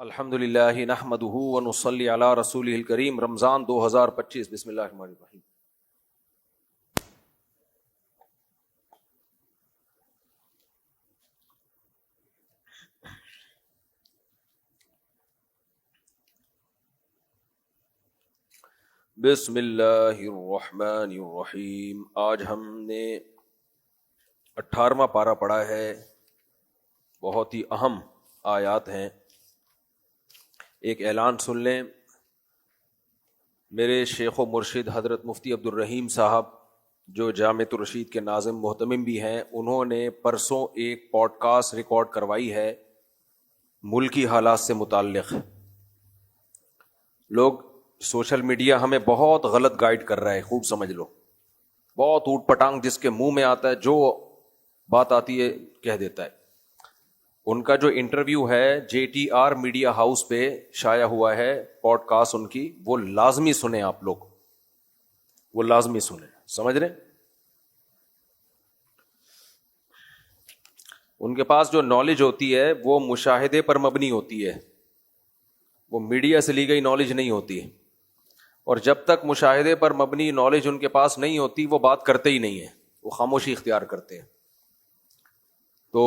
الحمدللہ نحمدہ ونصلی علی رسولہ الکریم۔ رمضان 2025۔ بسم اللہ الرحمن الرحیم۔ بسم اللہ الرحمن الرحیم۔ آج ہم نے 18واں پارہ پڑھا ہے، بہت ہی اہم آیات ہیں۔ ایک اعلان سن لیں، میرے شیخ و مرشد حضرت مفتی عبد الرحیم صاحب جو جامعۃ الرشید کے ناظم محتمم بھی ہیں، انہوں نے پرسوں ایک پوڈ کاسٹ ریکارڈ کروائی ہے ملکی حالات سے متعلق۔ لوگ سوشل میڈیا ہمیں بہت غلط گائیڈ کر رہا ہے، خوب سمجھ لو، بہت اوٹ پٹانگ جس کے منہ میں آتا ہے، جو بات آتی ہے کہہ دیتا ہے۔ ان کا جو انٹرویو ہے J T R media house پہ شائع ہوا ہے، پوڈ کاسٹ ان کی، وہ لازمی سنیں آپ لوگ، وہ لازمی سنیں، سمجھ رہے ہیں؟ ان کے پاس جو نالج ہوتی ہے وہ مشاہدے پر مبنی ہوتی ہے، وہ میڈیا سے لی گئی نالج نہیں ہوتی، اور جب تک مشاہدے پر مبنی نالج ان کے پاس نہیں ہوتی وہ بات کرتے ہی نہیں ہیں، وہ خاموشی اختیار کرتے ہیں۔ تو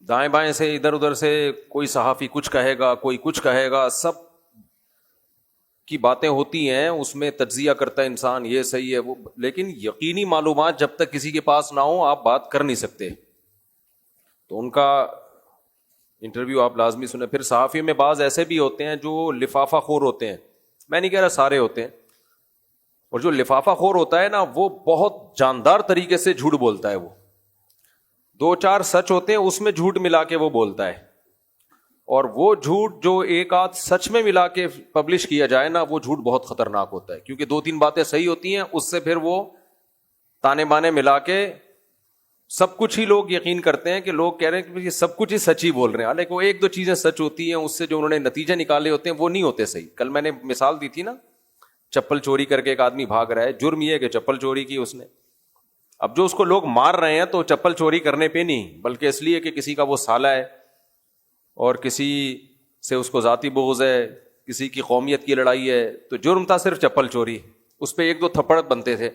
دائیں بائیں سے ادھر ادھر سے کوئی صحافی کچھ کہے گا، کوئی کچھ کہے گا، سب کی باتیں ہوتی ہیں، اس میں تجزیہ کرتا ہے انسان، یہ صحیح ہے وہ، لیکن یقینی معلومات جب تک کسی کے پاس نہ ہو آپ بات کر نہیں سکتے۔ تو ان کا انٹرویو آپ لازمی سنیں۔ پھر صحافیوں میں بعض ایسے بھی ہوتے ہیں جو لفافہ خور ہوتے ہیں، میں نہیں کہہ رہا سارے ہوتے ہیں، اور جو لفافہ خور ہوتا ہے نا وہ بہت جاندار طریقے سے جھوٹ بولتا ہے، وہ دو چار سچ ہوتے ہیں اس میں جھوٹ ملا کے وہ بولتا ہے، اور وہ جھوٹ جو ایک آدھ سچ میں ملا کے پبلش کیا جائے نا وہ جھوٹ بہت خطرناک ہوتا ہے، کیونکہ دو تین باتیں صحیح ہوتی ہیں اس سے پھر وہ تانے بانے ملا کے سب کچھ ہی لوگ یقین کرتے ہیں کہ لوگ کہہ رہے ہیں کہ یہ سب کچھ ہی سچ ہی بول رہے ہیں، حالانکہ وہ ایک دو چیزیں سچ ہوتی ہیں، اس سے جو انہوں نے نتیجے نکالے ہوتے ہیں وہ نہیں ہوتے صحیح۔ کل میں نے مثال دی تھی نا، چپل چوری کر کے ایک آدمی بھاگ رہا ہے، جرم یہ ہے کہ چپل چوری کی اس نے، اب جو اس کو لوگ مار رہے ہیں تو چپل چوری کرنے پہ نہیں، بلکہ اس لیے کہ کسی کا وہ سالہ ہے اور کسی سے اس کو ذاتی بغض ہے، کسی کی قومیت کی لڑائی ہے، تو جرم تھا صرف چپل چوری، اس پہ ایک دو تھپڑ بنتے تھے،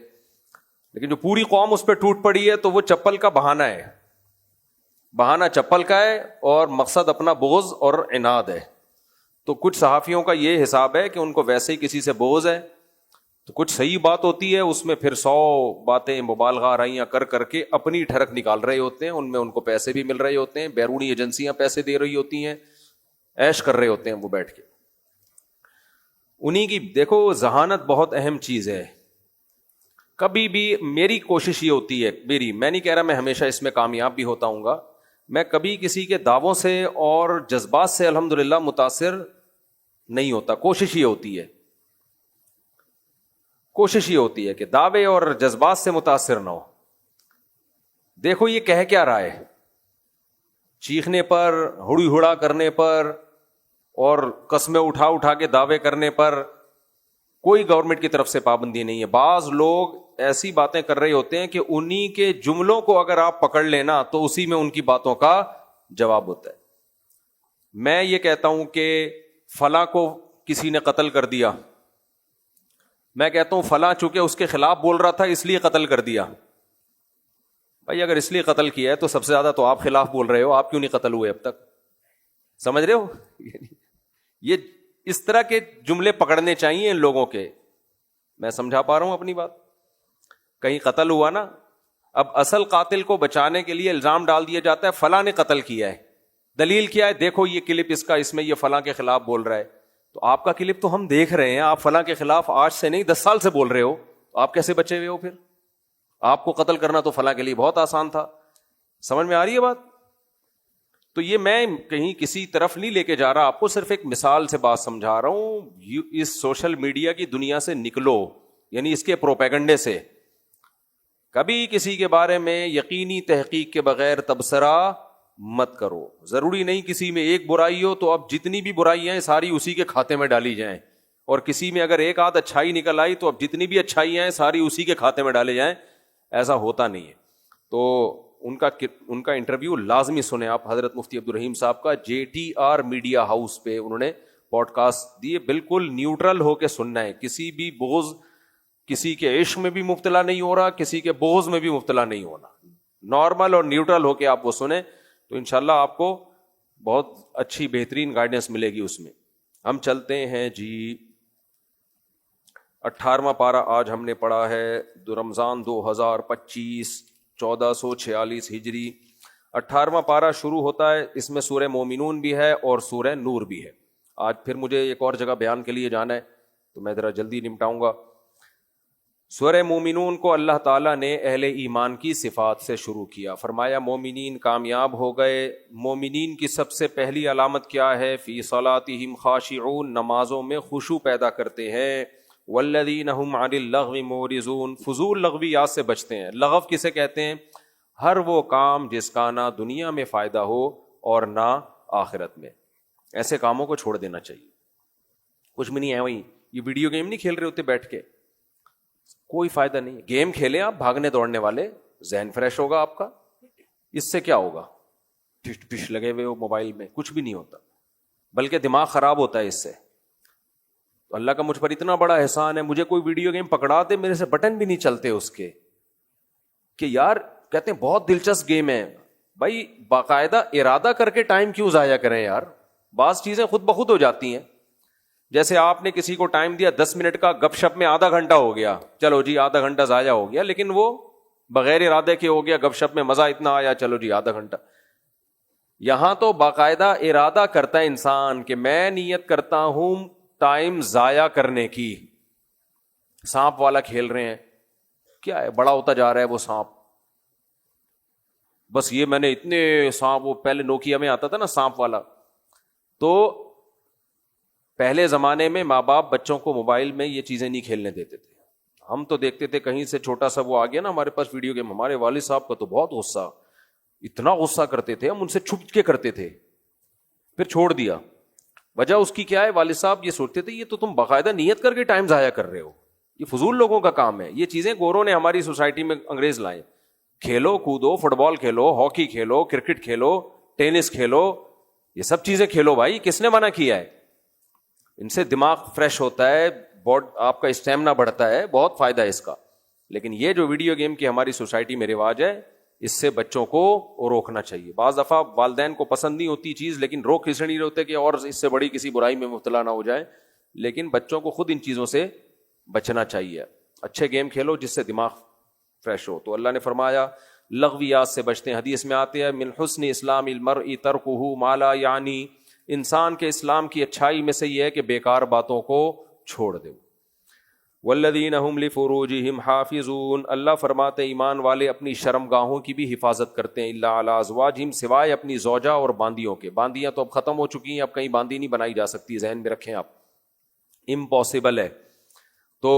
لیکن جو پوری قوم اس پہ ٹوٹ پڑی ہے تو وہ چپل کا بہانہ ہے، بہانہ چپل کا ہے اور مقصد اپنا بغض اور عناد ہے۔ تو کچھ صحافیوں کا یہ حساب ہے کہ ان کو ویسے ہی کسی سے بغض ہے، تو کچھ صحیح بات ہوتی ہے اس میں پھر 100 باتیں مبالغہ آرائیاں کر کر کے اپنی ٹھڑک نکال رہے ہوتے ہیں، ان میں ان کو پیسے بھی مل رہے ہوتے ہیں، بیرونی ایجنسیاں پیسے دے رہی ہوتی ہیں، عیش کر رہے ہوتے ہیں وہ بیٹھ کے۔ انہی کی دیکھو ذہانت بہت اہم چیز ہے۔ کبھی بھی میری کوشش یہ ہوتی ہے، میں نہیں کہہ رہا میں ہمیشہ اس میں کامیاب بھی ہوتا ہوں گا، میں کبھی کسی کے دعووں سے اور جذبات سے الحمدللہ متاثر نہیں ہوتا، کوشش یہ ہوتی ہے کہ دعوے اور جذبات سے متاثر نہ ہو۔ دیکھو یہ کہہ کیا رہا ہے، چیخنے پر، ہڑی ہڑا کرنے پر اور قسمیں اٹھا کے دعوے کرنے پر کوئی گورنمنٹ کی طرف سے پابندی نہیں ہے۔ بعض لوگ ایسی باتیں کر رہے ہوتے ہیں کہ انہی کے جملوں کو اگر آپ پکڑ لینا تو اسی میں ان کی باتوں کا جواب ہوتا ہے۔ میں یہ کہتا ہوں کہ فلاں کو کسی نے قتل کر دیا، میں کہتا ہوں فلاں چونکہ اس کے خلاف بول رہا تھا اس لیے قتل کر دیا۔ بھائی اگر اس لیے قتل کیا ہے تو سب سے زیادہ تو آپ خلاف بول رہے ہو، آپ کیوں نہیں قتل ہوئے اب تک؟ سمجھ رہے ہو؟ یہ اس طرح کے جملے پکڑنے چاہیے ان لوگوں کے۔ میں سمجھا پا رہا ہوں اپنی بات؟ کہیں قتل ہوا نا، اب اصل قاتل کو بچانے کے لیے الزام ڈال دیا جاتا ہے فلاں نے قتل کیا ہے، دلیل کیا ہے؟ دیکھو یہ کلپ اس کا، اس میں یہ فلاں کے خلاف بول رہا ہے۔ تو آپ کا کلپ تو ہم دیکھ رہے ہیں، آپ فلاں کے خلاف آج سے نہیں 10 سال سے بول رہے ہو، تو آپ کیسے بچے ہوئے ہو پھر؟ آپ کو قتل کرنا تو فلاں کے لیے بہت آسان تھا۔ سمجھ میں آ رہی ہے بات؟ تو یہ میں کہیں کسی طرف نہیں لے کے جا رہا، آپ کو صرف ایک مثال سے بات سمجھا رہا ہوں۔ اس سوشل میڈیا کی دنیا سے نکلو، یعنی اس کے پروپیگنڈے سے۔ کبھی کسی کے بارے میں یقینی تحقیق کے بغیر تبصرہ مت کرو۔ ضروری نہیں کسی میں ایک برائی ہو تو اب جتنی بھی برائیاں ہیں ساری اسی کے کھاتے میں ڈالی جائیں، اور کسی میں اگر ایک آدھ اچھائی نکل آئی تو اب جتنی بھی اچھائیاں ہیں ساری اسی کے کھاتے میں ڈالے جائیں، ایسا ہوتا نہیں ہے۔ تو ان کا انٹرویو لازمی سنیں آپ حضرت مفتی عبدالرحیم صاحب کا, JTR میڈیا ہاؤس پہ انہوں نے پوڈ کاسٹ دیے. بالکل نیوٹرل ہو کے سننا ہے, کسی بھی بغض, کسی کے عشق میں بھی مبتلا نہیں ہو رہا, کسی کے بغض میں بھی مبتلا نہیں ہونا, نارمل اور نیوٹرل ہو کے آپ وہ سنیں تو انشاءاللہ آپ کو بہت اچھی بہترین گائیڈنس ملے گی اس میں. ہم چلتے ہیں جی 18واں پارہ آج ہم نے پڑھا ہے رمضان 2025 1446 ہجری. 18واں پارہ شروع ہوتا ہے, اس میں سورہ مومنون بھی ہے اور سورہ نور بھی ہے. آج پھر مجھے ایک اور جگہ بیان کے لیے جانا ہے تو میں ذرا جلدی نمٹاؤں گا. سورہ مومنون کو اللہ تعالیٰ نے اہل ایمان کی صفات سے شروع کیا. فرمایا مومنین کامیاب ہو گئے. مومنین کی سب سے پہلی علامت کیا ہے؟ فی صلاتہم خاشعون, نمازوں میں خشوع پیدا کرتے ہیں. والذین هم عن اللغو معرضون, فضول لغویات سے بچتے ہیں. لغو کسے کہتے ہیں؟ ہر وہ کام جس کا نہ دنیا میں فائدہ ہو اور نہ آخرت میں. ایسے کاموں کو چھوڑ دینا چاہیے. کچھ بھی نہیں ہے وہیں, یہ ویڈیو گیم نہیں کھیل رہے ہوتے بیٹھ کے, کوئی فائدہ نہیں. گیم کھیلیں آپ بھاگنے دوڑنے والے, ذہن فریش ہوگا آپ کا. اس سے کیا ہوگا؟ ٹش ٹش لگے ہوئے ہو موبائل میں, کچھ بھی نہیں ہوتا, بلکہ دماغ خراب ہوتا ہے اس سے. تو اللہ کا مجھ پر اتنا بڑا احسان ہے, مجھے کوئی ویڈیو گیم پکڑا دے, میرے سے بٹن بھی نہیں چلتے اس کے, کہ یار کہتے ہیں بہت دلچسپ گیم ہے. بھائی باقاعدہ ارادہ کر کے ٹائم کیوں ضائع کریں یار, بعض چیزیں خود بخود ہو جاتی ہیں. جیسے آپ نے کسی کو ٹائم دیا 10 منٹ کا, گپ شپ میں آدھا گھنٹہ ہو گیا, چلو جی آدھا گھنٹہ ضائع ہو گیا, لیکن وہ بغیر ارادے کے ہو گیا. گپ شپ میں مزہ اتنا آیا, چلو جی آدھا گھنٹہ. یہاں تو باقاعدہ ارادہ کرتا ہے انسان کہ میں نیت کرتا ہوں ٹائم ضائع کرنے کی. سانپ والا کھیل رہے ہیں, کیا ہے, بڑا ہوتا جا رہا ہے وہ سانپ. بس یہ میں نے اتنے سانپ, وہ پہلے نوکیا میں آتا تھا نا سانپ والا, تو پہلے زمانے میں ماں باپ بچوں کو موبائل میں یہ چیزیں نہیں کھیلنے دیتے تھے. ہم تو دیکھتے تھے کہیں سے چھوٹا سا وہ آ گیا نا ہمارے پاس ویڈیو گیم, ہمارے والد صاحب کا تو بہت غصہ, اتنا غصہ کرتے تھے, ہم ان سے چھپ کے کرتے تھے, پھر چھوڑ دیا. وجہ اس کی کیا ہے؟ والد صاحب یہ سوچتے تھے یہ تو تم باقاعدہ نیت کر کے ٹائم ضائع کر رہے ہو, یہ فضول لوگوں کا کام ہے. یہ چیزیں گوروں نے ہماری سوسائٹی میں انگریز لائے. کھیلو کودو, فٹ بال کھیلو, ہاکی کھیلو, کرکٹ کھیلو, ٹینس کھیلو, یہ سب چیزیں کھیلو بھائی, کس نے منع کیا ہے؟ ان سے دماغ فریش ہوتا ہے, آپ کا اسٹیمنا بڑھتا ہے, بہت فائدہ ہے اس کا. لیکن یہ جو ویڈیو گیم کی ہماری سوسائٹی میں رواج ہے, اس سے بچوں کو روکنا چاہیے. بعض دفعہ والدین کو پسند نہیں ہوتی چیز, لیکن روک اس لیے نہیں ہوتے کہ اور اس سے بڑی کسی برائی میں مبتلا نہ ہو جائے. لیکن بچوں کو خود ان چیزوں سے بچنا چاہیے. اچھے گیم کھیلو جس سے دماغ فریش ہو. تو اللہ نے فرمایا لغویات سے بچتے ہیں. حدیث میں آتے ہیں من حسن اسلام المرء ترکہ ما لا یعنی, انسان کے اسلام کی اچھائی میں سے یہ ہے کہ بیکار باتوں کو چھوڑ دے. والذین هم لفروجہم حافظون, اللہ فرماتے ایمان والے اپنی شرمگاہوں کی بھی حفاظت کرتے ہیں. الا علی ازواجہم, سوائے اپنی زوجہ اور باندیوں کے. باندیاں تو اب ختم ہو چکی ہیں, اب کہیں باندی نہیں بنائی جا سکتی, ذہن میں رکھیں آپ, امپاسبل ہے. تو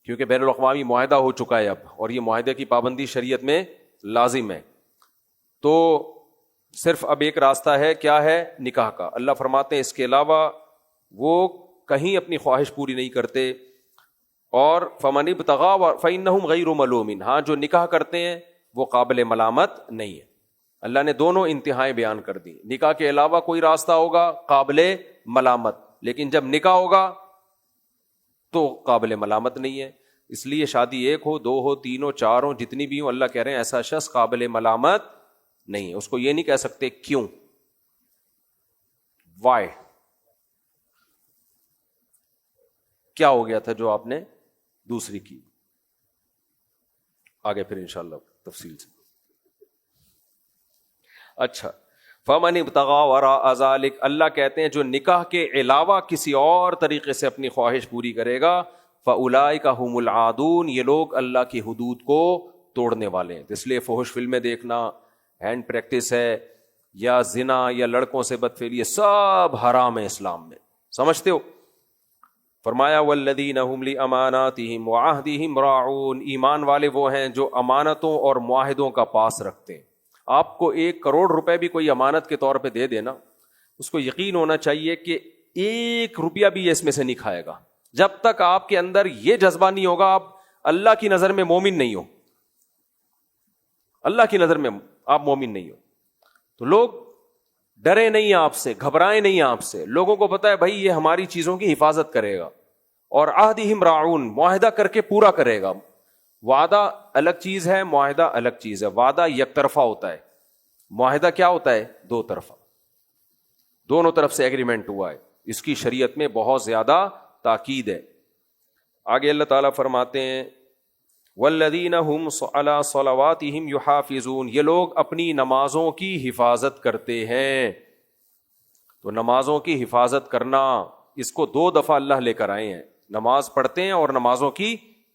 کیونکہ بین الاقوامی معاہدہ ہو چکا ہے اب, اور یہ معاہدے کی پابندی شریعت میں لازم ہے. تو صرف اب ایک راستہ ہے, کیا ہے؟ نکاح کا. اللہ فرماتے ہیں اس کے علاوہ وہ کہیں اپنی خواہش پوری نہیں کرتے. اور فمن ابتغى فإنهم غیر ملومین, ہاں جو نکاح کرتے ہیں وہ قابل ملامت نہیں ہے. اللہ نے دونوں انتہائیں بیان کر دی. نکاح کے علاوہ کوئی راستہ ہوگا قابل ملامت, لیکن جب نکاح ہوگا تو قابل ملامت نہیں ہے. اس لیے شادی ایک ہو, دو ہو, تین ہو, چار ہو, جتنی بھی ہو, اللہ کہہ رہے ہیں ایسا شخص قابل ملامت نہیں ہے. اس کو یہ نہیں کہہ سکتے کیوں, وائی, کیا ہو گیا تھا جو آپ نے دوسری کی. آگے پھر انشاءاللہ تفصیل سے. اچھا, فمن ابتغى وراء ذلك, اللہ کہتے ہیں جو نکاح کے علاوہ کسی اور طریقے سے اپنی خواہش پوری کرے گا, فاولئک هم العادون, یہ لوگ اللہ کی حدود کو توڑنے والے ہیں. اس لیے فحش فلمیں دیکھنا, ہینڈ پریکٹس ہے, یا زنا, یا لڑکوں سے بدفعلی, یہ سب حرام ہے اسلام میں, سمجھتے ہو. فرمایا والذین هم لاماناتہم وعہدہم راعون, ایمان والے وہ ہیں جو امانتوں اور معاہدوں کا پاس رکھتے ہیں. آپ کو 1 کروڑ روپے بھی کوئی امانت کے طور پہ دے دینا, اس کو یقین ہونا چاہیے کہ 1 روپیہ بھی یہ اس میں سے نہیں کھائے گا. جب تک آپ کے اندر یہ جذبہ نہیں ہوگا, آپ اللہ کی نظر میں مومن نہیں ہو. اللہ کی نظر میں آپ مومن نہیں ہو. تو لوگ ڈرے نہیں آپ سے, گھبرائے نہیں آپ سے. لوگوں کو پتا ہے بھائی یہ ہماری چیزوں کی حفاظت کرے گا, اور عہدہم راعون, معاہدہ کر کے پورا کرے گا. وعدہ الگ چیز ہے, معاہدہ الگ چیز ہے. وعدہ یک طرفہ ہوتا ہے, معاہدہ کیا ہوتا ہے؟ دو طرفہ, دونوں طرف سے ایگریمنٹ ہوا ہے. اس کی شریعت میں بہت زیادہ تاکید ہے. آگے اللہ تعالیٰ فرماتے ہیں والذین هم علی صلواتہم یحافظون, یہ لوگ اپنی نمازوں کی حفاظت کرتے ہیں. تو نمازوں کی حفاظت کرنا, اس کو 2 دفعہ اللہ لے کر آئے ہیں. نماز پڑھتے ہیں اور نمازوں کی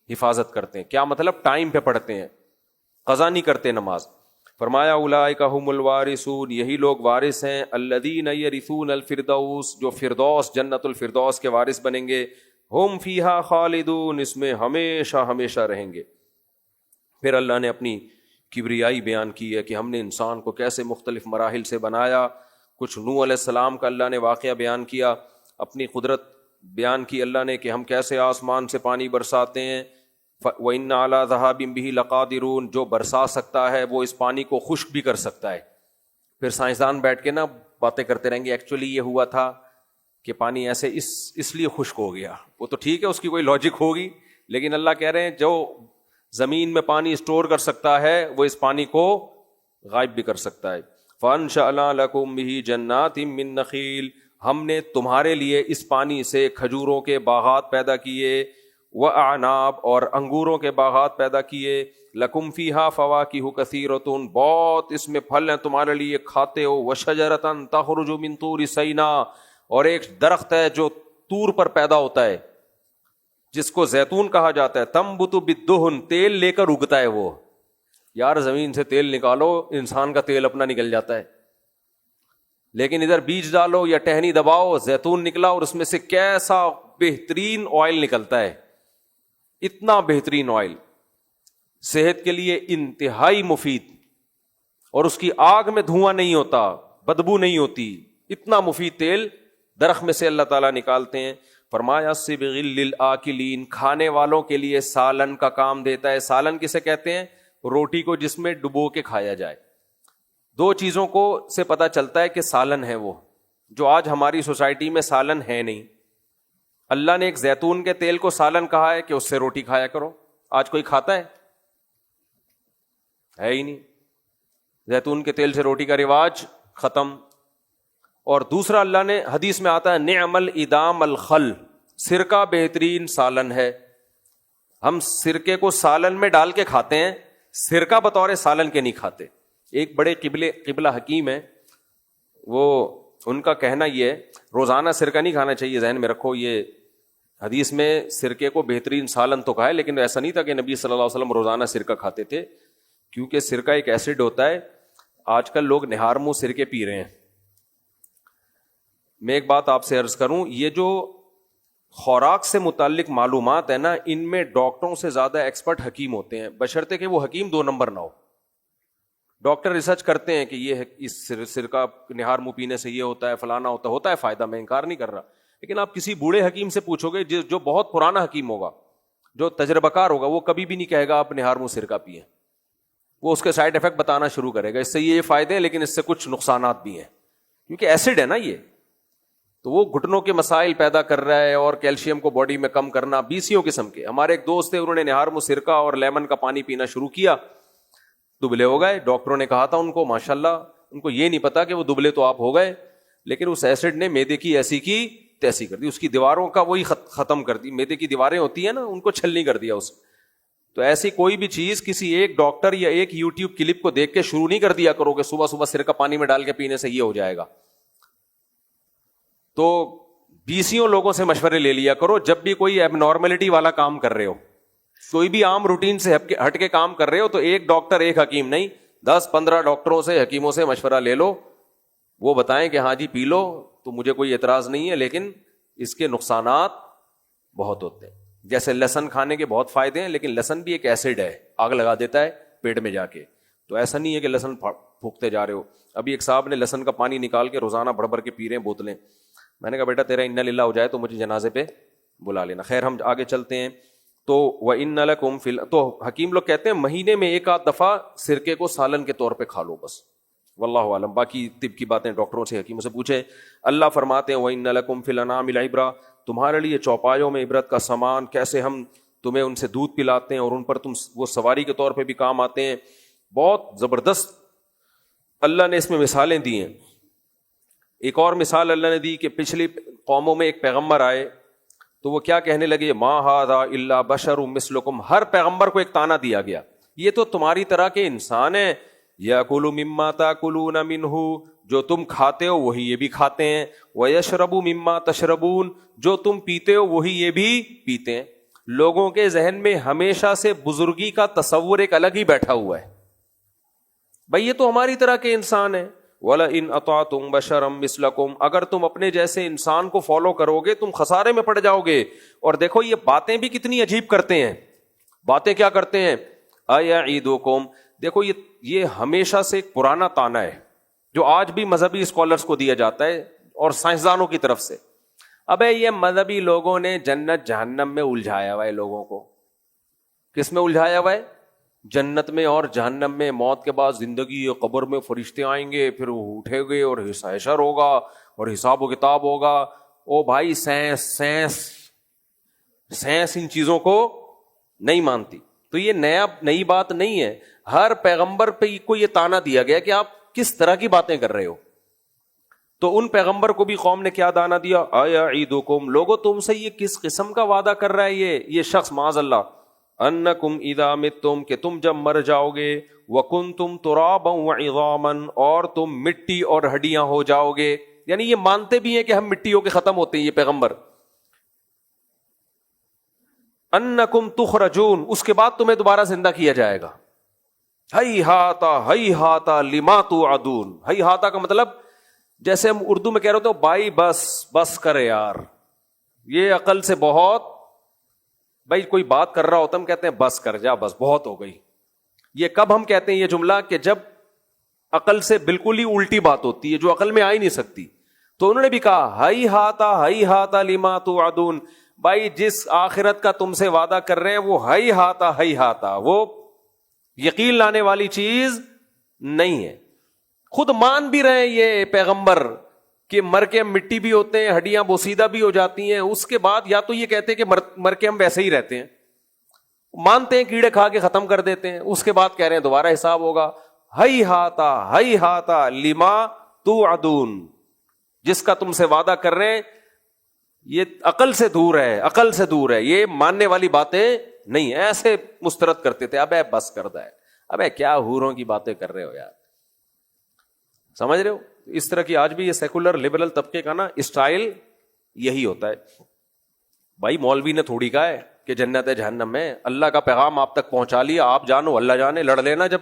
حفاظت کرتے ہیں. کیا مطلب؟ ٹائم پہ پڑھتے ہیں, قضا نہیں کرتے نماز. فرمایا اولئک هم الوارثون, یہی لوگ وارث ہیں. الذین یرثون الفردوس, جو فردوس جنت الفردوس کے وارث بنیں گے. ہم فیہا خالدون, اس میں ہمیشہ ہمیشہ رہیں گے. پھر اللہ نے اپنی کبریائی بیان کی ہے کہ ہم نے انسان کو کیسے مختلف مراحل سے بنایا. کچھ نوح علیہ السلام کا اللہ نے واقعہ بیان کیا, اپنی قدرت بیان کی اللہ نے کہ ہم کیسے آسمان سے پانی برساتے ہیں. وَإِنَّ عَلَىٰ ذَهَابٍ بِهِ لَقَادِرُونَ, جو برسا سکتا ہے وہ اس پانی کو خشک بھی کر سکتا ہے. پھر سائنسدان بیٹھ کے نا باتیں کرتے رہیں گے, ایکچولی یہ ہوا تھا کہ پانی ایسے اس لیے خشک ہو گیا. وہ تو ٹھیک ہے, اس کی کوئی لاجک ہوگی, لیکن اللہ کہہ رہے ہیں جو زمین میں پانی اسٹور کر سکتا ہے وہ اس پانی کو غائب بھی کر سکتا ہے. فَأَنشَأْنَا لَكُم بِهِ جَنَّاتٍ مِّن نَخِيلٍ, ہم نے تمہارے لیے اس پانی سے کھجوروں کے باغات پیدا کیے. وَأَعْنَابٍ, اور انگوروں کے باغات پیدا کیے. لَكُمْ فِيهَا فَوَاكِهُ كَثِيرَةٌ, بہت اس میں پھل ہیں تمہارے لیے, کھاتے ہو. وَشَجَرَةً تَخْرُجُ مِن طُورِ سَيْنَاءَ, اور ایک درخت ہے جو تور پر پیدا ہوتا ہے جس کو زیتون کہا جاتا ہے. تنبت بالدہن, تیل لے کر اگتا ہے وہ. یار زمین سے تیل نکالو, انسان کا تیل اپنا نکل جاتا ہے, لیکن ادھر بیج ڈالو یا ٹہنی دباؤ, زیتون نکلا, اور اس میں سے کیسا بہترین آئل نکلتا ہے. اتنا بہترین آئل, صحت کے لیے انتہائی مفید, اور اس کی آگ میں دھواں نہیں ہوتا, بدبو نہیں ہوتی. اتنا مفید تیل درخت میں سے اللہ تعالیٰ نکالتے ہیں. فرمایا صبغ للآکلین, کھانے والوں کے لیے سالن کا کام دیتا ہے. سالن کسے کہتے ہیں؟ روٹی کو جس میں ڈبو کے کھایا جائے. 2 چیزوں کو سے پتہ چلتا ہے کہ سالن ہے وہ, جو آج ہماری سوسائٹی میں سالن ہے نہیں. اللہ نے ایک زیتون کے تیل کو سالن کہا ہے کہ اس سے روٹی کھایا کرو. آج کوئی کھاتا ہے ہی نہیں. زیتون کے تیل سے روٹی کا رواج ختم. اور دوسرا اللہ نے حدیث میں آتا ہے نعم الادام الخل, سرکہ بہترین سالن ہے. ہم سرکے کو سالن میں ڈال کے کھاتے ہیں, سرکہ بطور سالن کے نہیں کھاتے. ایک بڑے قبلہ حکیم ہیں, وہ ان کا کہنا یہ ہے روزانہ سرکہ نہیں کھانا چاہیے. ذہن میں رکھو, یہ حدیث میں سرکے کو بہترین سالن تو کہا ہے, لیکن ایسا نہیں تھا کہ نبی صلی اللہ علیہ وسلم روزانہ سرکہ کھاتے تھے, کیونکہ سرکہ ایک ایسڈ ہوتا ہے. آج کل لوگ نہار منہ سرکے پی رہے ہیں. میں ایک بات آپ سے عرض کروں, یہ جو خوراک سے متعلق معلومات ہے نا, ان میں ڈاکٹروں سے زیادہ ایکسپرٹ حکیم ہوتے ہیں, بشرطے کہ وہ حکیم 2 نمبر نہ ہو. ڈاکٹر ریسرچ کرتے ہیں کہ یہ اس سرکہ نہار منہ پینے سے یہ ہوتا ہے, فلانا ہوتا ہے فائدہ, میں انکار نہیں کر رہا. لیکن آپ کسی بوڑھے حکیم سے پوچھو گے جو بہت پرانا حکیم ہوگا, جو تجربہ کار ہوگا, وہ کبھی بھی نہیں کہے گا آپ نہار منہ سرکہ پیئیں. وہ اس کے سائڈ افیکٹ بتانا شروع کرے گا, اس سے یہ فائدے ہیں لیکن اس سے کچھ نقصانات بھی ہیں, کیونکہ ایسڈ ہے نا یہ. تو وہ گھٹنوں کے مسائل پیدا کر رہا ہے, اور کیلشیم کو باڈی میں کم کرنا, 20 قسم کے. ہمارے ایک دوست تھے, انہوں نے نہار منہ سرکہ اور لیمن کا پانی پینا شروع کیا, دبلے ہو گئے. ڈاکٹروں نے کہا تھا ان کو ماشاءاللہ, ان کو یہ نہیں پتا کہ وہ دبلے تو آپ ہو گئے, لیکن اس ایسڈ نے معدے کی ایسی کی تیسی کر دی, اس کی دیواروں کا وہی ختم کر دی. معدے کی دیواریں ہوتی ہیں نا, ان کو چھلنی کر دیا اس. تو ایسی کوئی بھی چیز کسی ایک ڈاکٹر یا ایک یوٹیوب کلپ کو دیکھ کے شروع نہیں کر دیا کرو کہ صبح صبح سرکہ پانی میں ڈال کے پینے سے یہ ہو جائے گا. تو 20 لوگوں سے مشورے لے لیا کرو جب بھی کوئی ایب نارملٹی والا کام کر رہے ہو, کوئی بھی عام روٹین سے ہٹ کے کام کر رہے ہو, تو ایک ڈاکٹر ایک حکیم نہیں, 10-15 ڈاکٹروں سے حکیموں سے مشورہ لے لو, وہ بتائیں کہ ہاں جی پی لو, تو مجھے کوئی اعتراض نہیں ہے, لیکن اس کے نقصانات بہت ہوتے ہیں. جیسے لہسن کھانے کے بہت فائدے ہیں, لیکن لہسن بھی ایک ایسڈ ہے, آگ لگا دیتا ہے پیٹ میں جا کے. تو ایسا نہیں ہے کہ لہسن پھونکتے جا رہے ہو. ابھی ایک صاحب نے لہسن کا پانی نکال کے روزانہ بھر بھر کے پی رہے ہیں بوتلیں. میں نے کہا بیٹا تیرا انا للہ ہو جائے تو مجھے جنازے پہ بلا لینا. خیر ہم آگے چلتے ہیں. تو وَإِنَّ لَكُمْ فِي تو حکیم لوگ کہتے ہیں مہینے میں ایک آدھ دفعہ سرکے کو سالن کے طور پہ کھا لو بس، واللہ عالم، باقی طب کی باتیں ڈاکٹروں سے حکیموں سے پوچھیں۔ اللہ فرماتے ہیں وَإِنَّ لَكُمْ فِي الْأَنْعَامِ الْعِبْرَةَ، تمہارے لیے چوپایوں میں عبرت کا سامان، کیسے ہم تمہیں ان سے دودھ پلاتے ہیں اور ان پر تم وہ سواری کے طور پہ بھی کام آتے ہیں۔ بہت زبردست اللہ نے اس میں مثالیں دی ہیں۔ ایک اور مثال اللہ نے دی کہ پچھلی قوموں میں ایک پیغمبر آئے تو وہ کیا کہنے لگے، ما ھذا الا بشر مثلکم، ہر پیغمبر کو ایک طعنہ دیا گیا، یہ تو تمہاری طرح کے انسان ہیں، یاکل مما تاکلون منہ، جو تم کھاتے ہو وہی یہ بھی کھاتے ہیں، ویشرب مما تشربون، جو تم پیتے ہو وہی یہ بھی پیتے ہیں۔ لوگوں کے ذہن میں ہمیشہ سے بزرگی کا تصور ایک الگ ہی بیٹھا ہوا ہے، بھئی یہ تو ہماری طرح کے انسان ہیں۔ وَلَئِنْ أَطَعْتُمْ بَشَرًا مِثْلَكُمْ، اگر تم اپنے جیسے انسان کو فالو کرو گے تم خسارے میں پڑ جاؤ گے۔ اور دیکھو یہ باتیں بھی کتنی عجیب کرتے ہیں، باتیں کیا کرتے ہیں، أَيَعِدُكُمْ، دیکھو یہ ہمیشہ سے ایک پرانا طعنہ ہے جو آج بھی مذہبی اسکالرز کو دیا جاتا ہے اور سائنسدانوں کی طرف سے۔ ابے یہ مذہبی لوگوں نے جنت جہنم میں الجھایا ہوا ہے لوگوں کو۔ کس میں الجھایا ہوا ہے؟ جنت میں اور جہنم میں، موت کے بعد زندگی، قبر میں فرشتے آئیں گے، پھر وہ اٹھے گے اور حشر ہوگا اور حساب و کتاب ہوگا۔ او بھائی سائنس ان چیزوں کو نہیں مانتی، تو یہ نئی بات نہیں ہے۔ ہر پیغمبر پہ کو یہ طعنہ دیا گیا کہ آپ کس طرح کی باتیں کر رہے ہو۔ تو ان پیغمبر کو بھی قوم نے کیا دانا دیا، اَیَعِدُکُمْ، لوگو تم سے یہ کس قسم کا وعدہ کر رہا ہے یہ شخص، معاذ اللہ، انکم اذا متم، کہ تم جب مر جاؤ گے، وکنتم ترابا وعظاما، اور تم مٹی اور ہڈیاں ہو جاؤ گے، یعنی یہ مانتے بھی ہیں کہ ہم مٹی ہو کے ختم ہوتے ہیں یہ پیغمبر۔ انکم تخرجون، اس کے بعد تمہیں دوبارہ زندہ کیا جائے گا۔ ہیہاتا لما توعدون، ہیہاتا کا مطلب جیسے ہم اردو میں کہہ رہے ہوتے ہیں بھائی بس کرے یار، یہ عقل سے بہت، بھائی کوئی بات کر رہا ہوتا ہم کہتے ہیں بس کر جا، بس بہت ہو گئی۔ یہ کب ہم کہتے ہیں یہ جملہ؟ کہ جب عقل سے بالکل ہی الٹی بات ہوتی ہے جو عقل میں آ ہی نہیں سکتی۔ تو انہوں نے بھی کہا ہیہاتا لما توعدون، بھائی جس آخرت کا تم سے وعدہ کر رہے ہیں وہ ہیہاتا، وہ یقین لانے والی چیز نہیں ہے۔ خود مان بھی رہے ہیں یہ پیغمبر کہ مر کے ہم مٹی بھی ہوتے ہیں، ہڈیاں بوسیدہ بھی ہو جاتی ہیں، اس کے بعد یا تو یہ کہتے ہیں کہ مر کے ہم ویسے ہی رہتے ہیں، مانتے ہیں کیڑے کھا کے ختم کر دیتے ہیں، اس کے بعد کہہ رہے ہیں دوبارہ حساب ہوگا۔ ہیہاتا لما توعدون، جس کا تم سے وعدہ کر رہے ہیں یہ عقل سے دور ہے، یہ ماننے والی باتیں نہیں، ایسے مسترد کرتے تھے۔ ابے بس کردہ ہے، ابے کیا حوروں کی باتیں کر رہے ہو یار، سمجھ رہے ہو؟ اس طرح کی آج بھی یہ سیکولر لبرل طبقے کا نا اسٹائل یہی ہوتا ہے۔ بھائی مولوی نے تھوڑی کہا ہے کہ جنت ہے جہنم میں، اللہ کا پیغام آپ تک پہنچا لیا، آپ جانو اللہ جانے، لڑ لینا، جب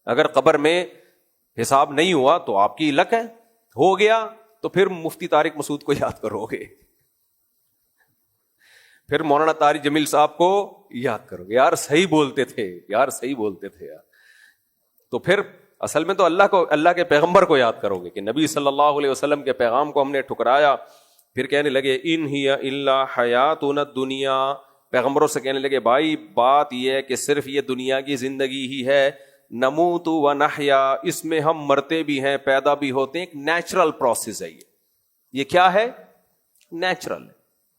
اگر قبر میں حساب نہیں ہوا تو آپ کی لک ہے، ہو گیا تو پھر مفتی طارق مسعود کو یاد کرو گے، پھر مولانا طارق جمیل صاحب کو یاد کرو گے، یار صحیح بولتے تھے یار۔ تو پھر اصل میں تو اللہ کے پیغمبر کو یاد کرو گے کہ نبی صلی اللہ علیہ وسلم کے پیغام کو ہم نے ٹھکرایا۔ پھر کہنے لگے ان ہی الا حیاتنا الدنیا، پیغمبروں سے کہنے لگے بھائی بات یہ ہے کہ صرف یہ دنیا کی زندگی ہی ہے، نموت و نحیا، اس میں ہم مرتے بھی ہیں پیدا بھی ہوتے ہیں، ایک نیچرل پروسیس ہے یہ کیا ہے؟ نیچرل ہے۔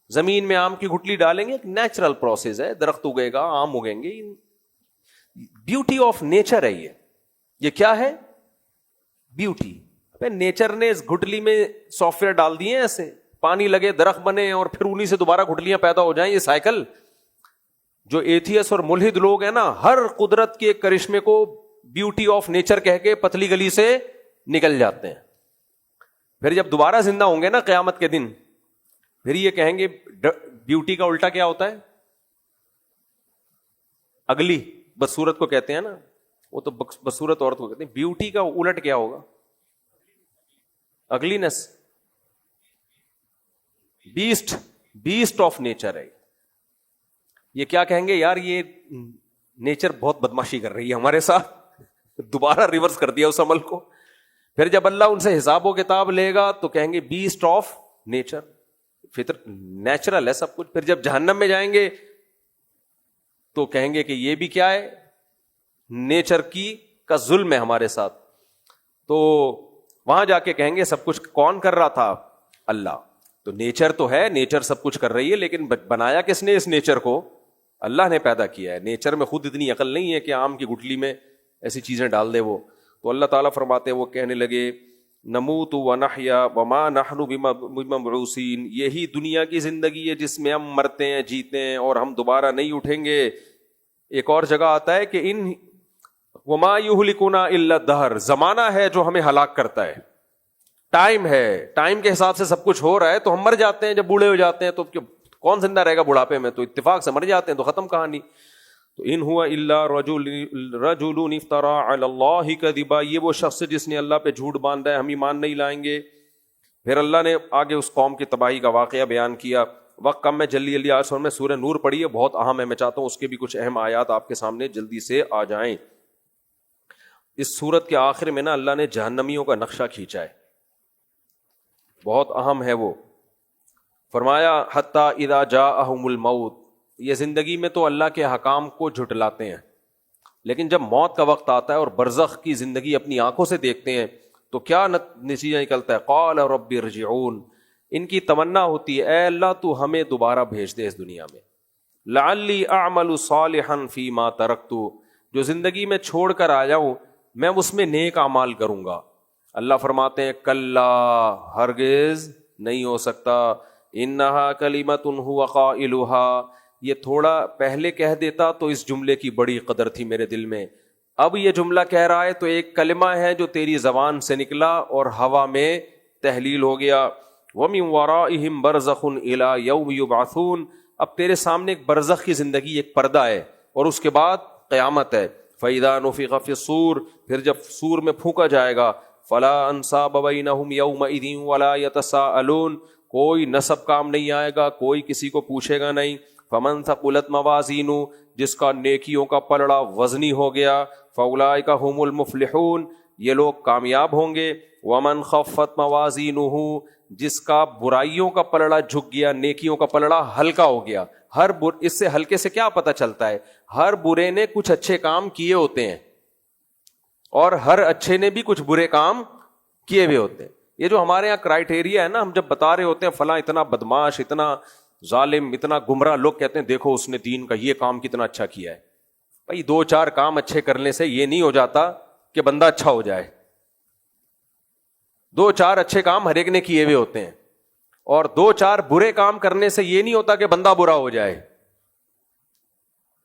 زمین میں آم کی گٹلی ڈالیں گے، ایک نیچرل پروسیس ہے، درخت اگے گا، آم اگیں گے، بیوٹی آف نیچر ہے یہ کیا ہے؟ بیوٹی۔ نیچر نے اس گٹلی میں سافٹ ویئر ڈال دیے ایسے، پانی لگے درخت بنے اور پھر انہی سے دوبارہ گٹلیاں پیدا ہو جائیں، یہ سائیکل۔ جو ایتھیس اور ملحد لوگ ہیں نا، ہر قدرت کے کرشمے کو بیوٹی آف نیچر کہہ کے پتلی گلی سے نکل جاتے ہیں۔ پھر جب دوبارہ زندہ ہوں گے نا قیامت کے دن، پھر یہ کہیں گے بیوٹی کا الٹا کیا ہوتا ہے؟ اگلی بدصورت کو کہتے ہیں نا، وہ تو بدصورت عورت کو کہتے ہیں، بیوٹی کا الٹ کیا ہوگا؟ اگلینس، بیسٹ آف نیچر ہے یہ۔ کیا کہیں گے؟ یار یہ نیچر بہت بدماشی کر رہی ہے ہمارے ساتھ، دوبارہ ریورس کر دیا اس عمل کو۔ پھر جب اللہ ان سے حساب و کتاب لے گا تو کہیں گے بیسٹ آف نیچر، فطر نیچرل ہے سب کچھ۔ پھر جب جہنم میں جائیں گے تو کہیں گے کہ یہ بھی کیا ہے, نیچر کا ظلم ہے ہمارے ساتھ. تو وہاں جا کے کہیں گے سب کچھ کون کر رہا تھا؟ اللہ. تو نیچر تو ہے, نیچر سب کچھ کر رہی ہے, لیکن بنایا کس نے اس نیچر کو؟ اللہ نے پیدا کیا ہے. نیچر میں خود اتنی عقل نہیں ہے کہ آم کی گٹلی میں ایسی چیزیں ڈال دے وہ. تو اللہ تعالیٰ فرماتے ہیں, وہ کہنے لگے نموت ونحیا وما نحن بمبعوثین, یہی دنیا کی زندگی ہے جس میں ہم مرتے ہیں, جیتے ہیں, اور ہم دوبارہ نہیں اٹھیں گے. ایک اور جگہ آتا ہے کہ ان وما یہلکنا الا الدہر, زمانہ ہے جو ہمیں ہلاک کرتا ہے, ٹائم ہے, ٹائم کے حساب سے سب کچھ ہو رہا ہے. تو ہم مر جاتے ہیں جب بوڑھے ہو جاتے ہیں, تو کون زندہ رہے گا بڑھاپے میں؟ تو اتفاق سے مر جاتے ہیں, تو ختم کہانی. تو ان ہوا الا رجل افترى علی اللہ کذبا, یہ وہ شخص ہے جس نے اللہ پہ جھوٹ باندھا ہے, ہم ایمان نہیں لائیں گے. پھر اللہ نے آگے اس قوم کی تباہی کا واقعہ بیان کیا. وقت کم میں جلدی آج میں سورہ نور پڑھی ہے, بہت اہم ہے, میں چاہتا ہوں اس کے بھی کچھ اہم آیات آپ کے سامنے جلدی سے آ جائیں. اس سورت کے آخر میں نا اللہ نے جہنمیوں کا نقشہ کھینچا ہے, بہت اہم ہے وہ. فرمایا حتی اذا جاءہم الموت, یہ زندگی میں تو اللہ کے حکام کو جھٹلاتے ہیں, لیکن جب موت کا وقت آتا ہے اور برزخ کی زندگی اپنی آنکھوں سے دیکھتے ہیں تو کیا نتیجہ نکلتا ہے؟ قال رب ارجعون, ان کی تمنا ہوتی ہے اے اللہ تو ہمیں دوبارہ بھیج دے اس دنیا میں. لعلی اعمل صالحا فیما ترکت, جو زندگی میں چھوڑ کر آیا ہوں میں اس میں نیک اعمال کروں گا. اللہ فرماتے ہیں کلا, ہرگز نہیں ہو سکتا. انہا کلمۃ هو قائلها, یہ تھوڑا پہلے کہہ دیتا تو اس جملے کی بڑی قدر تھی میرے دل میں. اب یہ جملہ کہہ رہا ہے تو ایک کلمہ ہے جو تیری زبان سے نکلا اور ہوا میں تحلیل ہو گیا. وَمِن وَرَائِهِمْ بَرْزَخٌ إِلَى يَوْمِ يُبْعَثُونَ, اب تیرے سامنے ایک برزخ کی زندگی, ایک پردہ ہے, اور اس کے بعد قیامت ہے. فَإِذَا نُفِخَ فِي الصُّورِ, پھر جب سور میں پھونکا جائے گا, فَلَا أَنْسَابَ بَيْنَهُمْ يَوْمَئِذٍ وَلَا يَتَسَاءَلُونَ, کوئی نسب کام نہیں آئے گا, کوئی کسی کو پوچھے گا نہیں. فَمَنْ ثَقُلَتْ مَوَازِينُهُ, جس کا نیکیوں کا پلڑا وزنی ہو گیا, فَأُولَئِكَ هُمُ الْمُفْلِحُونَ, یہ لوگ کامیاب ہوں گے. وَمَنْ خَفَّتْ مَوَازِينُهُ, جس کا برائیوں کا پلڑا جھک گیا, نیکیوں کا پلڑا ہلکا ہو گیا. اس سے ہلکے سے کیا پتہ چلتا ہے؟ ہر برے نے کچھ اچھے کام کیے ہوتے ہیں, اور ہر اچھے نے بھی کچھ برے کام کیے ہوئے ہوتے ہیں. یہ جو ہمارے یہاں کرائٹیریا ہے نا, ہم جب بتا رہے ہوتے ہیں فلاں اتنا بدماش, اتنا ظالم, اتنا گمراہ, لوگ کہتے ہیں دیکھو اس نے دین کا یہ کام کتنا اچھا کیا ہے. بھائی 2-4 کام اچھے کرنے سے یہ نہیں ہو جاتا کہ بندہ اچھا ہو جائے. 2-4 اچھے کام ہر ایک نے کیے ہوئے ہوتے ہیں, اور 2-4 برے کام کرنے سے یہ نہیں ہوتا کہ بندہ برا ہو جائے.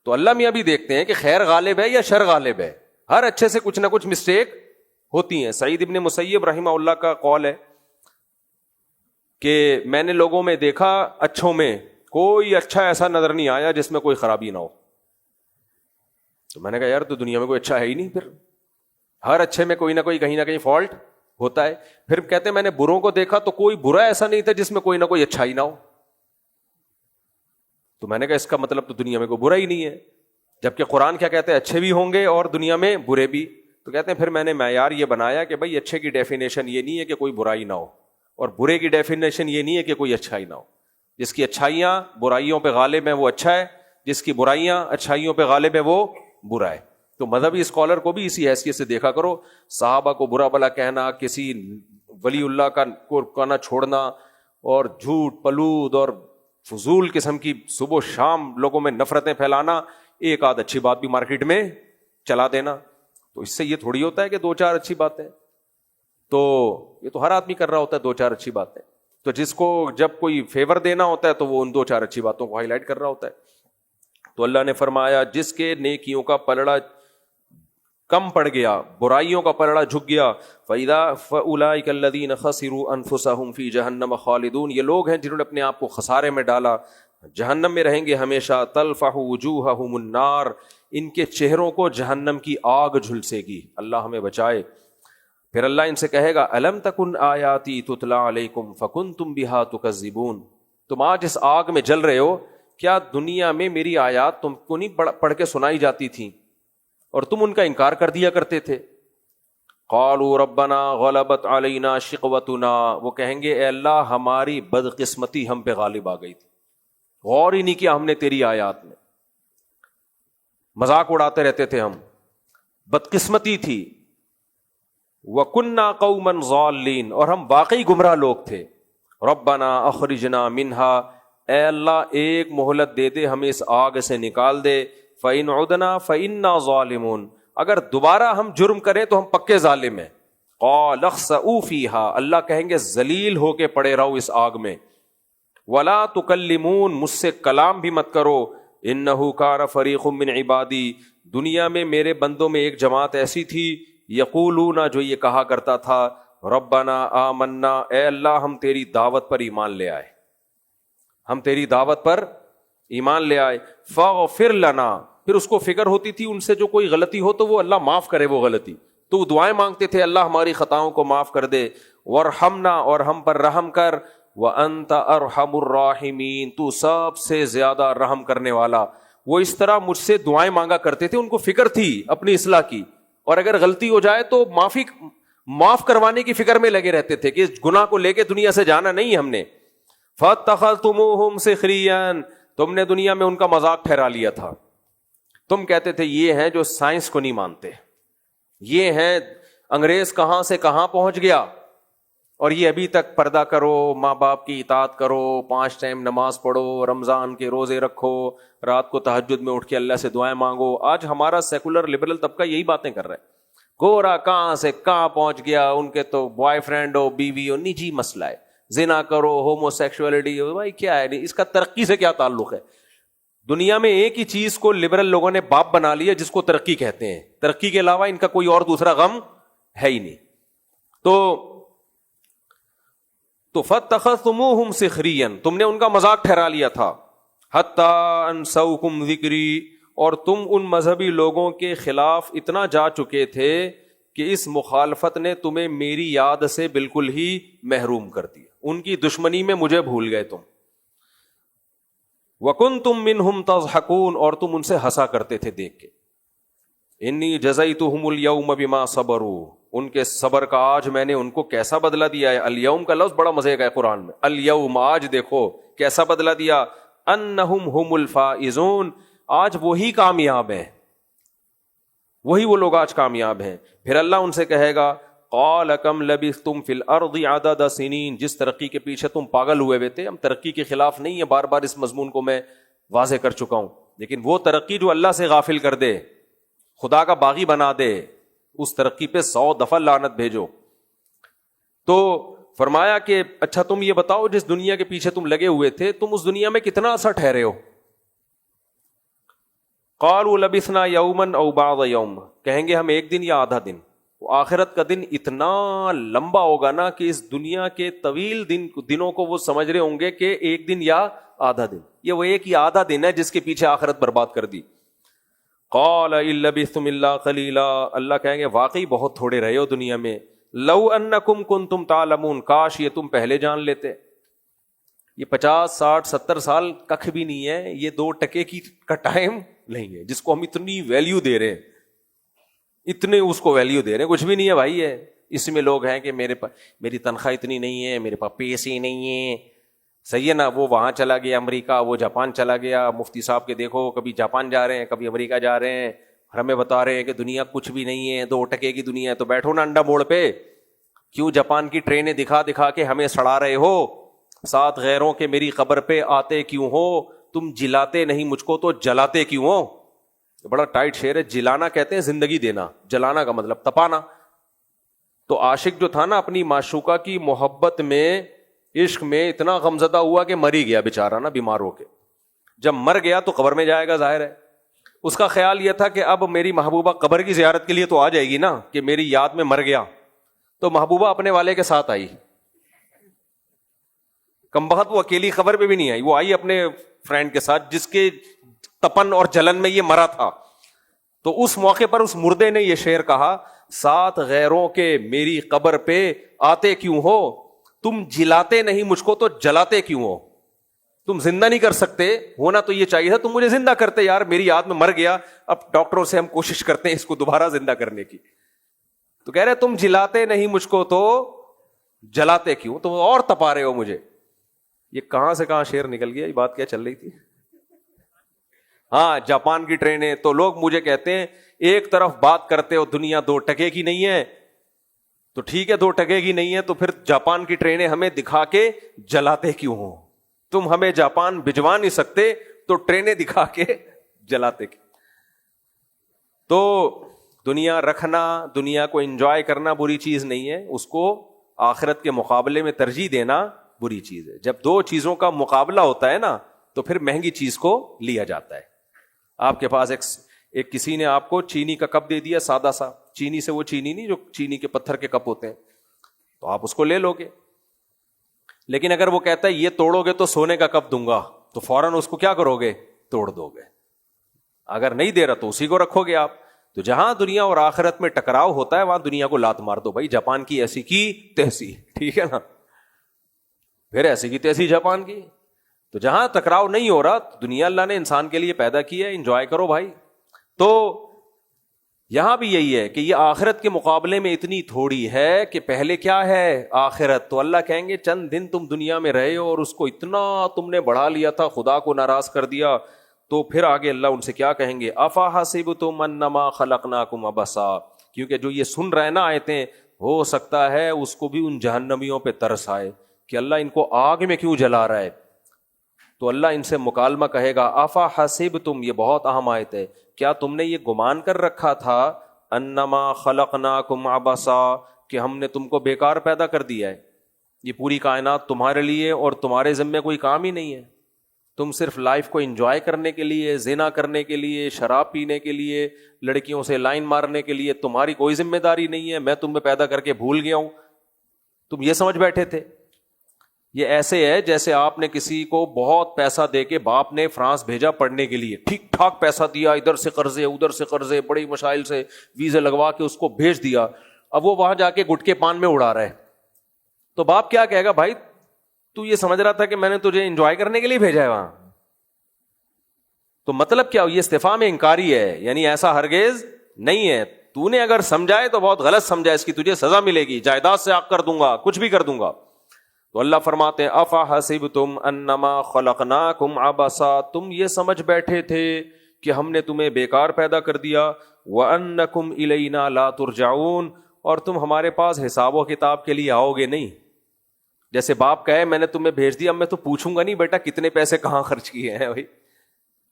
تو اللہ میاں بھی دیکھتے ہیں کہ خیر غالب ہے یا شر غالب ہے, ہر اچھے سے کچھ نہ کچھ مسٹیک ہوتی ہیں. سعید ابن مسیب رحمہ اللہ کا قول ہے کہ میں نے لوگوں میں دیکھا اچھوں میں کوئی اچھا ایسا نظر نہیں آیا جس میں کوئی خرابی نہ ہو. تو میں نے کہا یار تو دنیا میں کوئی اچھا ہے ہی نہیں, پھر ہر اچھے میں کوئی نہ کوئی کہیں نہ کہیں فالٹ ہوتا ہے. پھر کہتے ہیں میں نے بروں کو دیکھا تو کوئی برا ایسا نہیں تھا جس میں کوئی نہ کوئی اچھا ہی نہ ہو. تو میں نے کہا اس کا مطلب تو دنیا میں کوئی برا ہی نہیں ہے, جبکہ قرآن کیا کہتے ہیں اچھے بھی ہوں گے اور دنیا میں برے بھی. تو کہتے ہیں پھر میں نے معیار یہ بنایا کہ بھائی اچھے کی ڈیفینیشن یہ نہیں ہے کہ کوئی برائی نہ ہو, اور برے کی ڈیفینیشن یہ نہیں ہے کہ کوئی اچھائی نہ ہو. جس کی اچھائیاں برائیوں پہ غالب ہیں وہ اچھا ہے, جس کی برائیاں اچھائیوں پہ غالب ہے وہ برا ہے. تو مذہبی اسکالر کو بھی اسی حیثیت سے دیکھا کرو. صحابہ کو برا بلا کہنا, کسی ولی اللہ کا نہ چھوڑنا, اور جھوٹ پلود اور فضول قسم کی صبح و شام لوگوں میں نفرتیں پھیلانا, ایک آدھ اچھی بات بھی مارکیٹ میں چلا دینا, تو اس سے یہ تھوڑی ہوتا ہے کہ 2-4 اچھی باتیں, تو یہ تو ہر آدمی کر رہا ہوتا ہے 2-4 اچھی باتیں. تو جس کو جب کوئی فیور دینا ہوتا ہے تو وہ ان 2-4 اچھی باتوں کو ہائی لائٹ کر رہا ہوتا ہے. تو اللہ نے فرمایا جس کے نیکیوں کا پلڑا کم پڑ گیا, برائیوں کا پلڑا جھک گیا, فَأُولَٰئِكَ الَّذِينَ خَسِرُوا أَنفُسَهُمْ فِي جَهَنَّمَ خَالِدُونَ, یہ لوگ ہیں جنہوں نے اپنے آپ کو خسارے میں ڈالا, جہنم میں رہیں گے ہمیشہ. تَلْفَحُ وُجُوهَهُمُ النَّارُ, ان کے چہروں کو جہنم کی آگ جھلسے گی, اللہ ہمیں بچائے. پھر اللہ ان سے کہے گا أَلَمْ تَكُنْ آيَاتِي تُتْلَىٰ عَلَيْكُمْ فَكُنْتُمْ بِهَا تُكَذِّبُونَ, تم آج اس آگ میں جل رہے ہو, کیا دنیا میں میری آیات تم کو نہیں پڑھ کے سنائی جاتی تھی اور تم ان کا انکار کر دیا کرتے تھے؟ قالوا ربنا غلبت علینا شقوتنا, وہ کہیں گے اے اللہ ہماری بدقسمتی ہم پہ غالب آ گئی تھی, غور ہی نہیں کیا ہم نے تیری آیات میں. مذاق اڑاتے رہتے تھے ہم، بدقسمتی تھی. وَكُنَّا قَوْمًا ضَالِّينَ، اور ہم واقعی گمراہ لوگ تھے. رَبَّنَا أَخْرِجْنَا مِنْهَا، اے اللہ ایک مہلت دے دے، ہمیں اس آگ سے نکال دے. فَإِنْ عُدْنَا فَإِنَّا ظَالِمُونَ، اگر دوبارہ ہم جرم کریں تو ہم پکے ظالم ہیں. قَالَ اخْسَئُوا فِيهَا، اللہ کہیں گے ذلیل ہو کے پڑے رہو اس آگ میں. وَلَا تُكَلِّمُونَ، مجھ سے کلام بھی مت کرو. إِنَّهُ كَانَ فَرِيقٌ مِّنْ عِبَادِي، دنیا میں میرے بندوں میں ایک جماعت ایسی تھی، یقولون، جو یہ کہا کرتا تھا، ربنا آمنا، اے اللہ ہم تیری دعوت پر ایمان لے آئے، ہم تیری دعوت پر ایمان لے آئے. فاغفر لنا، پھر اس کو فکر ہوتی تھی ان سے جو کوئی غلطی ہو تو وہ اللہ معاف کرے وہ غلطی، تو وہ دعائیں مانگتے تھے اللہ ہماری خطاؤں کو معاف کر دے. وارحمنا، اور ہم پر رحم کر. وانت ارحم الراحمین، تو سب سے زیادہ رحم کرنے والا. وہ اس طرح مجھ سے دعائیں مانگا کرتے تھے، ان کو فکر تھی اپنی اصلاح کی، اور اگر غلطی ہو جائے تو معاف کروانے کی فکر میں لگے رہتے تھے کہ اس گناہ کو لے کے دنیا سے جانا نہیں ہم نے. فَاتَّخَذْتُمُوهُمْ سِخْرِيًّا، تم نے دنیا میں ان کا مذاق ٹھہرا لیا تھا. تم کہتے تھے یہ ہیں جو سائنس کو نہیں مانتے، یہ ہیں انگریز کہاں سے کہاں پہنچ گیا، اور یہ ابھی تک پردہ کرو، ماں باپ کی اطاعت کرو، 5 ٹائم نماز پڑھو، رمضان کے روزے رکھو، رات کو تہجد میں اٹھ کے اللہ سے دعائیں مانگو. آج ہمارا سیکولر لبرل طبقہ یہی باتیں کر رہا ہے. گورا کہاں سے کہاں پہنچ گیا، ان کے تو بوائے فرینڈ ہو، بیوی ہو، نجی مسئلہ ہے، زنا کرو، ہومو سیکشولیٹی ہو. بھائی کیا ہے، اس کا ترقی سے کیا تعلق ہے؟ دنیا میں ایک ہی چیز کو لبرل لوگوں نے باپ بنا لیا جس کو ترقی کہتے ہیں، ترقی کے علاوہ ان کا کوئی اور دوسرا غم ہے ہی نہیں. تو فَاتَّخَذْتُمُوهُمْ سِخْرِيًّا، تم نے ان کا مذاق ٹھہرا لیا تھا. حَتَّىٰ أَنسَوْكُمْ ذِكْرِي، اور تم ان مذہبی لوگوں کے خلاف اتنا جا چکے تھے کہ اس مخالفت نے تمہیں میری یاد سے بالکل ہی محروم کر دیا، ان کی دشمنی میں مجھے بھول گئے تم. وَكُنْتُمْ مِنْهُمْ تَضْحَكُونَ، اور تم ان سے ہنسا کرتے تھے دیکھ کے. انی جزیتہم اليوم بما صبروا، ان کے صبر کا آج میں نے ان کو کیسا بدلہ دیا ہے. الیوم کا لفظ بڑا مزے کا ہے قرآن میں، الیوم آج دیکھو کیسا بدلہ دیا. انہم ہم الفائزون، آج وہی کامیاب ہیں، وہی وہ لوگ آج کامیاب ہیں. پھر اللہ ان سے کہے گا قال کم لبثتم فی الارض عدد سنین، جس ترقی کے پیچھے تم پاگل ہوئے تھے. ہم ترقی کے خلاف نہیں ہیں، بار بار اس مضمون کو میں واضح کر چکا ہوں، لیکن وہ ترقی جو اللہ سے غافل کر دے، خدا کا باغی بنا دے، اس ترقی پہ 100 دفعہ لعنت بھیجو. تو فرمایا کہ اچھا تم یہ بتاؤ جس دنیا کے پیچھے تم لگے ہوئے تھے، تم اس دنیا میں کتنا عرصہ ٹھہرے ہو. قالوا لبثنا یوما او بعض یوم، کہیں گے ہم ایک دن یا آدھا دن. آخرت کا دن اتنا لمبا ہوگا نا کہ اس دنیا کے طویل دنوں کو وہ سمجھ رہے ہوں گے کہ ایک دن یا آدھا دن. یہ وہ ایک یا آدھا دن ہے جس کے پیچھے آخرت برباد کر دی. قال ان لبثتم الا قلیلا، اللہ کہیں گے واقعی بہت تھوڑے رہے ہو دنیا میں. لو انکم کنتم تعلمون، کاش یہ تم پہلے جان لیتے. یہ 50 60 70 سال ککھ بھی نہیں ہے، یہ 2 ٹکے کا ٹائم نہیں ہے جس کو ہم اتنی ویلیو دے رہے ہیں، اتنے اس کو ویلیو دے رہے ہیں، کچھ بھی نہیں ہے بھائی. ہے اس میں لوگ ہیں کہ میری تنخواہ اتنی نہیں ہے، میرے پاس پیسے نہیں ہیں. صحیح ہے نا، وہ وہاں چلا گیا امریکہ، وہ جاپان چلا گیا. مفتی صاحب کے دیکھو کبھی جاپان جا رہے ہیں، کبھی امریکہ جا رہے ہیں، ہمیں بتا رہے ہیں کہ دنیا کچھ بھی نہیں ہے، 2 ٹکے کی دنیا ہے. تو بیٹھو نا انڈا موڑ پہ، کیوں جاپان کی ٹرینیں دکھا دکھا کے ہمیں سڑا رہے ہو؟ 7 غیروں کے میری قبر پہ آتے کیوں ہو؟ تم جلاتے نہیں مجھ کو تو جلاتے کیوں ہو؟ بڑا ٹائٹ شعر ہے. جلانا کہتے ہیں زندگی دینا، جلانا کا مطلب تپانا. تو عاشق جو تھا نا اپنی معشوقہ کی محبت میں، عشق میں اتنا غمزدہ ہوا کہ مر ہی گیا بیچارہ نا، بیمار ہو کے. جب مر گیا تو قبر میں جائے گا، ظاہر ہے. اس کا خیال یہ تھا کہ اب میری محبوبہ قبر کی زیارت کے لیے تو آ جائے گی نا، کہ میری یاد میں مر گیا. تو محبوبہ اپنے والے کے ساتھ آئی. کمبخت وہ اکیلی قبر پہ بھی نہیں آئی، وہ آئی اپنے فرینڈ کے ساتھ جس کے تپن اور جلن میں یہ مرا تھا. تو اس موقع پر اس مردے نے یہ شعر کہا، 7 غیروں کے میری قبر پہ آتے کیوں ہو؟ تم جلاتے نہیں مجھ کو تو جلاتے کیوں ہو؟ تم زندہ نہیں کر سکتے، ہونا تو یہ چاہیے تھا تم مجھے زندہ کرتے. یار میری یاد میں مر گیا، اب ڈاکٹروں سے ہم کوشش کرتے ہیں اس کو دوبارہ زندہ کرنے کی. تو کہہ رہے تم جلاتے نہیں مجھ کو تو جلاتے کیوں؟ تم اور تپا رہے ہو مجھے. یہ کہاں سے کہاں شعر نکل گیا، یہ بات کیا چل رہی تھی؟ ہاں جاپان کی ٹرینیں. تو لوگ مجھے کہتے ہیں ایک طرف بات کرتے ہو دنیا 2 ٹکے کی نہیں ہے, تو ٹھیک ہے 2 ٹکے کی نہیں ہے, تو پھر جاپان کی ٹرینیں ہمیں دکھا کے جلاتے کیوں ہو؟ تم ہمیں جاپان بھجوا نہیں سکتے تو ٹرینیں دکھا کے جلاتے کیوں؟ تو دنیا رکھنا, دنیا کو انجوائے کرنا بری چیز نہیں ہے, اس کو آخرت کے مقابلے میں ترجیح دینا بری چیز ہے. جب 2 چیزوں کا مقابلہ ہوتا ہے نا تو پھر مہنگی چیز کو لیا جاتا ہے. آپ کے پاس ایک کسی نے آپ کو چینی کا کپ دے دیا, سادہ سا چینی سے, وہ چینی نہیں جو چینی کے پتھر کے کپ ہوتے ہیں, تو آپ اس کو لے لو گے. لیکن اگر وہ کہتا ہے یہ توڑو گے تو سونے کا کپ دوں گا, تو فوراً اس کو کیا کرو گے؟ توڑ دو گے. اگر نہیں دے رہا تو اسی کو رکھو گے آپ. تو جہاں دنیا اور آخرت میں ٹکراؤ ہوتا ہے وہاں دنیا کو لات مار دو. بھائی جاپان کی ایسی کی تیسی, ٹھیک ہے نا, پھر ایسی کی تیسی جاپان کی. تو جہاں ٹکراؤ نہیں ہو رہا, دنیا اللہ نے انسان کے لیے پیدا کی ہے, انجوائے کرو بھائی. تو یہاں بھی یہی ہے کہ یہ آخرت کے مقابلے میں اتنی تھوڑی ہے کہ پہلے کیا ہے آخرت. تو اللہ کہیں گے چند دن تم دنیا میں رہے ہو اور اس کو اتنا تم نے بڑھا لیا تھا, خدا کو ناراض کر دیا. تو پھر آگے اللہ ان سے کیا کہیں گے؟ افا حسبتم انما خلقناکم عبثا. کیونکہ جو یہ سن رہے نا آیتیں, ہو سکتا ہے اس کو بھی ان جہنمیوں پہ ترس آئے کہ اللہ ان کو آگ میں کیوں جلا رہا ہے. تو اللہ ان سے مکالمہ کہے گا افا حسبتم, یہ بہت اہم آیت ہے, کیا تم نے یہ گمان کر رکھا تھا انما خلقناکم عبثا, کہ ہم نے تم کو بیکار پیدا کر دیا ہے, یہ پوری کائنات تمہارے لیے اور تمہارے ذمے کوئی کام ہی نہیں ہے, تم صرف لائف کو انجوائے کرنے کے لیے, زنا کرنے کے لیے, شراب پینے کے لیے, لڑکیوں سے لائن مارنے کے لیے, تمہاری کوئی ذمہ داری نہیں ہے, میں تمہیں پیدا کر کے بھول گیا ہوں, تم یہ سمجھ بیٹھے تھے. یہ ایسے ہے جیسے آپ نے کسی کو بہت پیسہ دے کے, باپ نے فرانس بھیجا پڑھنے کے لیے, ٹھیک ٹھاک پیسہ دیا, ادھر سے قرضے ادھر سے قرضے, بڑی مشائل سے ویزے لگوا کے اس کو بھیج دیا. اب وہ وہاں جا کے گٹکے پان میں اڑا رہا ہے, تو باپ کیا کہے گا؟ بھائی تو یہ سمجھ رہا تھا کہ میں نے تجھے انجوائے کرنے کے لیے بھیجا ہے وہاں. تو مطلب کیا؟ یہ استفہام انکاری ہے, یعنی ایسا ہرگز نہیں ہے. تو نے اگر سمجھائے تو بہت غلط سمجھا, اس کی تجھے سزا ملے گی, جائیداد سے آگ کر دوں گا, کچھ بھی کر دوں گا. تو اللہ فرماتے ہیں افا حسبتم انما خلقناکم عبثا, تم یہ سمجھ بیٹھے تھے کہ ہم نے تمہیں بیکار پیدا کر دیا, وانکم الینا لا ترجعون, اور تم ہمارے پاس حساب و کتاب کے لیے آؤ گے نہیں. جیسے باپ کہے میں نے تمہیں بھیج دیا, میں تو پوچھوں گا نہیں بیٹا کتنے پیسے کہاں خرچ کیے ہیں. بھائی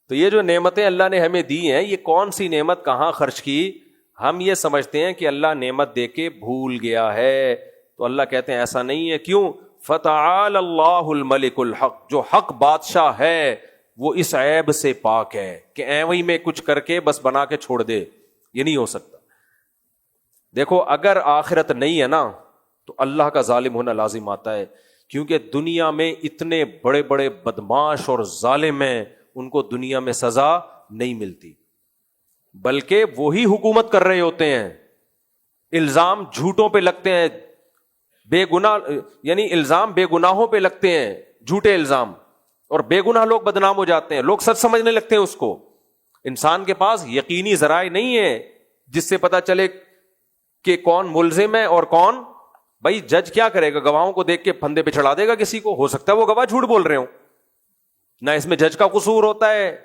تو یہ جو نعمتیں اللہ نے ہمیں دی ہیں, یہ کون سی نعمت کہاں خرچ کی؟ ہم یہ سمجھتے ہیں کہ اللہ نعمت دے کے بھول گیا ہے. تو اللہ کہتے ہیں ایسا نہیں ہے. کیوں؟ فتعال اللہ الملک الحق, جو حق بادشاہ ہے وہ اس عیب سے پاک ہے کہ ایویں میں کچھ کر کے بس بنا کے چھوڑ دے, یہ نہیں ہو سکتا. دیکھو اگر آخرت نہیں ہے نا تو اللہ کا ظالم ہونا لازم آتا ہے, کیونکہ دنیا میں اتنے بڑے بڑے بدماش اور ظالم ہیں, ان کو دنیا میں سزا نہیں ملتی, بلکہ وہی حکومت کر رہے ہوتے ہیں. الزام جھوٹوں پہ لگتے ہیں, بے گناہ, یعنی الزام بے گناہوں پہ لگتے ہیں, جھوٹے الزام, اور بے گناہ لوگ بدنام ہو جاتے ہیں, لوگ سچ سمجھنے لگتے ہیں اس کو. انسان کے پاس یقینی ذرائع نہیں ہے جس سے پتا چلے کہ کون ملزم ہے اور کون. بھائی جج کیا کرے گا؟ گواہوں کو دیکھ کے پھندے پہ چڑھا دے گا کسی کو, ہو سکتا ہے وہ گواہ جھوٹ بول رہے ہوں, نہ اس میں جج کا قصور ہوتا ہے,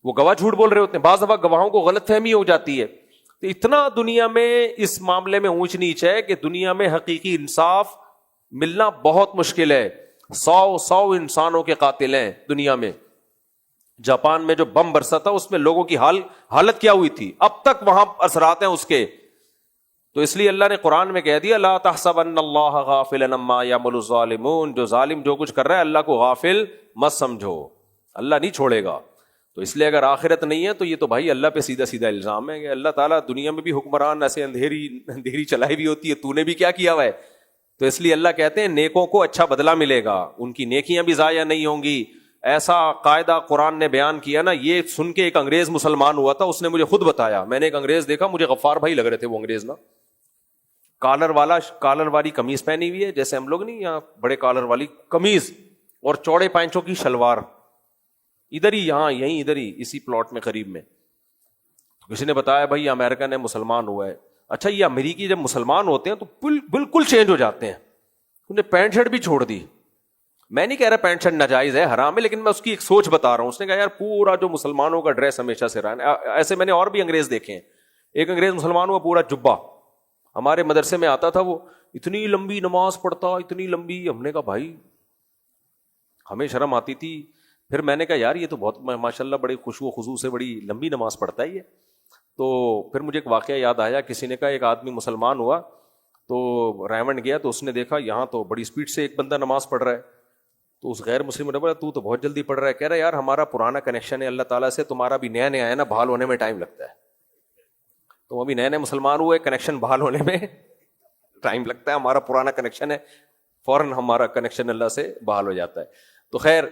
وہ گواہ جھوٹ بول رہے ہوتے ہیں. بعض دفعہ گواہوں کو غلط فہمی ہو جاتی ہے. تو اتنا دنیا میں اس معاملے میں اونچ نیچ ہے کہ دنیا میں حقیقی انصاف ملنا بہت مشکل ہے. 100 انسانوں کے قاتل ہیں دنیا میں. جاپان میں جو بم برسا تھا اس میں لوگوں کی حالت کیا ہوئی تھی, اب تک وہاں اثرات ہیں اس کے. تو اس لیے اللہ نے قرآن میں کہہ دیا لا تحسبن اللہ غافلا عما یعمل الظالمون, جو ظالم جو کچھ کر رہا ہے اللہ کو غافل مت سمجھو, اللہ نہیں چھوڑے گا. تو اس لیے اگر آخرت نہیں ہے تو یہ تو بھائی اللہ پہ سیدھا سیدھا الزام ہے کہ اللہ تعالیٰ دنیا میں بھی حکمران ایسے اندھیری چلائی بھی ہوتی ہے, تو نے بھی کیا کیا ہوا ہے. تو اس لیے اللہ کہتے ہیں نیکوں کو اچھا بدلہ ملے گا, ان کی نیکیاں بھی ضائع نہیں ہوں گی. ایسا قاعدہ قرآن نے بیان کیا نا, یہ سن کے ایک انگریز مسلمان ہوا تھا, اس نے مجھے خود بتایا. میں نے ایک انگریز دیکھا, مجھے غفار بھائی لگ رہے تھے وہ انگریز نا, کالر والی قمیض پہنی ہوئی ہے, جیسے ہم لوگ نہیں یہاں بڑے کالر والی قمیض اور چوڑے پینچوں کی شلوار, ادھر ہی یہاں یہیں ادھر ہی اسی پلاٹ میں قریب میں. کسی نے بتایا بھائی یہ امریکن ہے, مسلمان ہوا ہے. اچھا یہ امریکی جب مسلمان ہوتے ہیں تو بالکل چینج ہو جاتے ہیں, انہیں پینٹ شرٹ بھی چھوڑ دی. میں نہیں کہہ رہا پینٹ شرٹ ناجائز ہے، حرام ہے، لیکن میں اس کی ایک سوچ بتا رہا ہوں. اس نے کہا یار پورا جو مسلمانوں کا ڈریس ہمیشہ سے رہا ہے، ایسے میں نے اور بھی انگریز دیکھے ہیں. ایک انگریز مسلمانوں کا پورا جبہ، ہمارے مدرسے میں آتا تھا، وہ اتنی لمبی نماز پڑھتا، اتنی لمبی. ہم نے کہا بھائی ہمیں شرم آتی تھی. پھر میں نے کہا یار یہ تو بہت ماشاء اللہ بڑے خشوع و خضوع سے بڑی لمبی نماز پڑھتا ہے یہ. تو پھر مجھے ایک واقعہ یاد آیا. کسی نے کہا ایک آدمی مسلمان ہوا تو ریمنڈ گیا تو اس نے دیکھا یہاں تو بڑی اسپیڈ سے ایک بندہ نماز پڑھ رہا ہے. تو اس غیر مسلم نے بولا تو بہت جلدی پڑھ رہا ہے. کہہ رہا ہے یار ہمارا پرانا کنیکشن ہے اللہ تعالیٰ سے، تمہارا بھی نیا نیا ہے نا، بحال ہونے میں ٹائم لگتا ہے. تو ابھی نئے نئے مسلمان ہوئے، کنیکشن بحال ہونے میں ٹائم لگتا ہے. ہمارا پرانا کنیکشن ہے، فوراً ہمارا کنیکشن اللہ سے بحال ہو جاتا ہے. تو خیر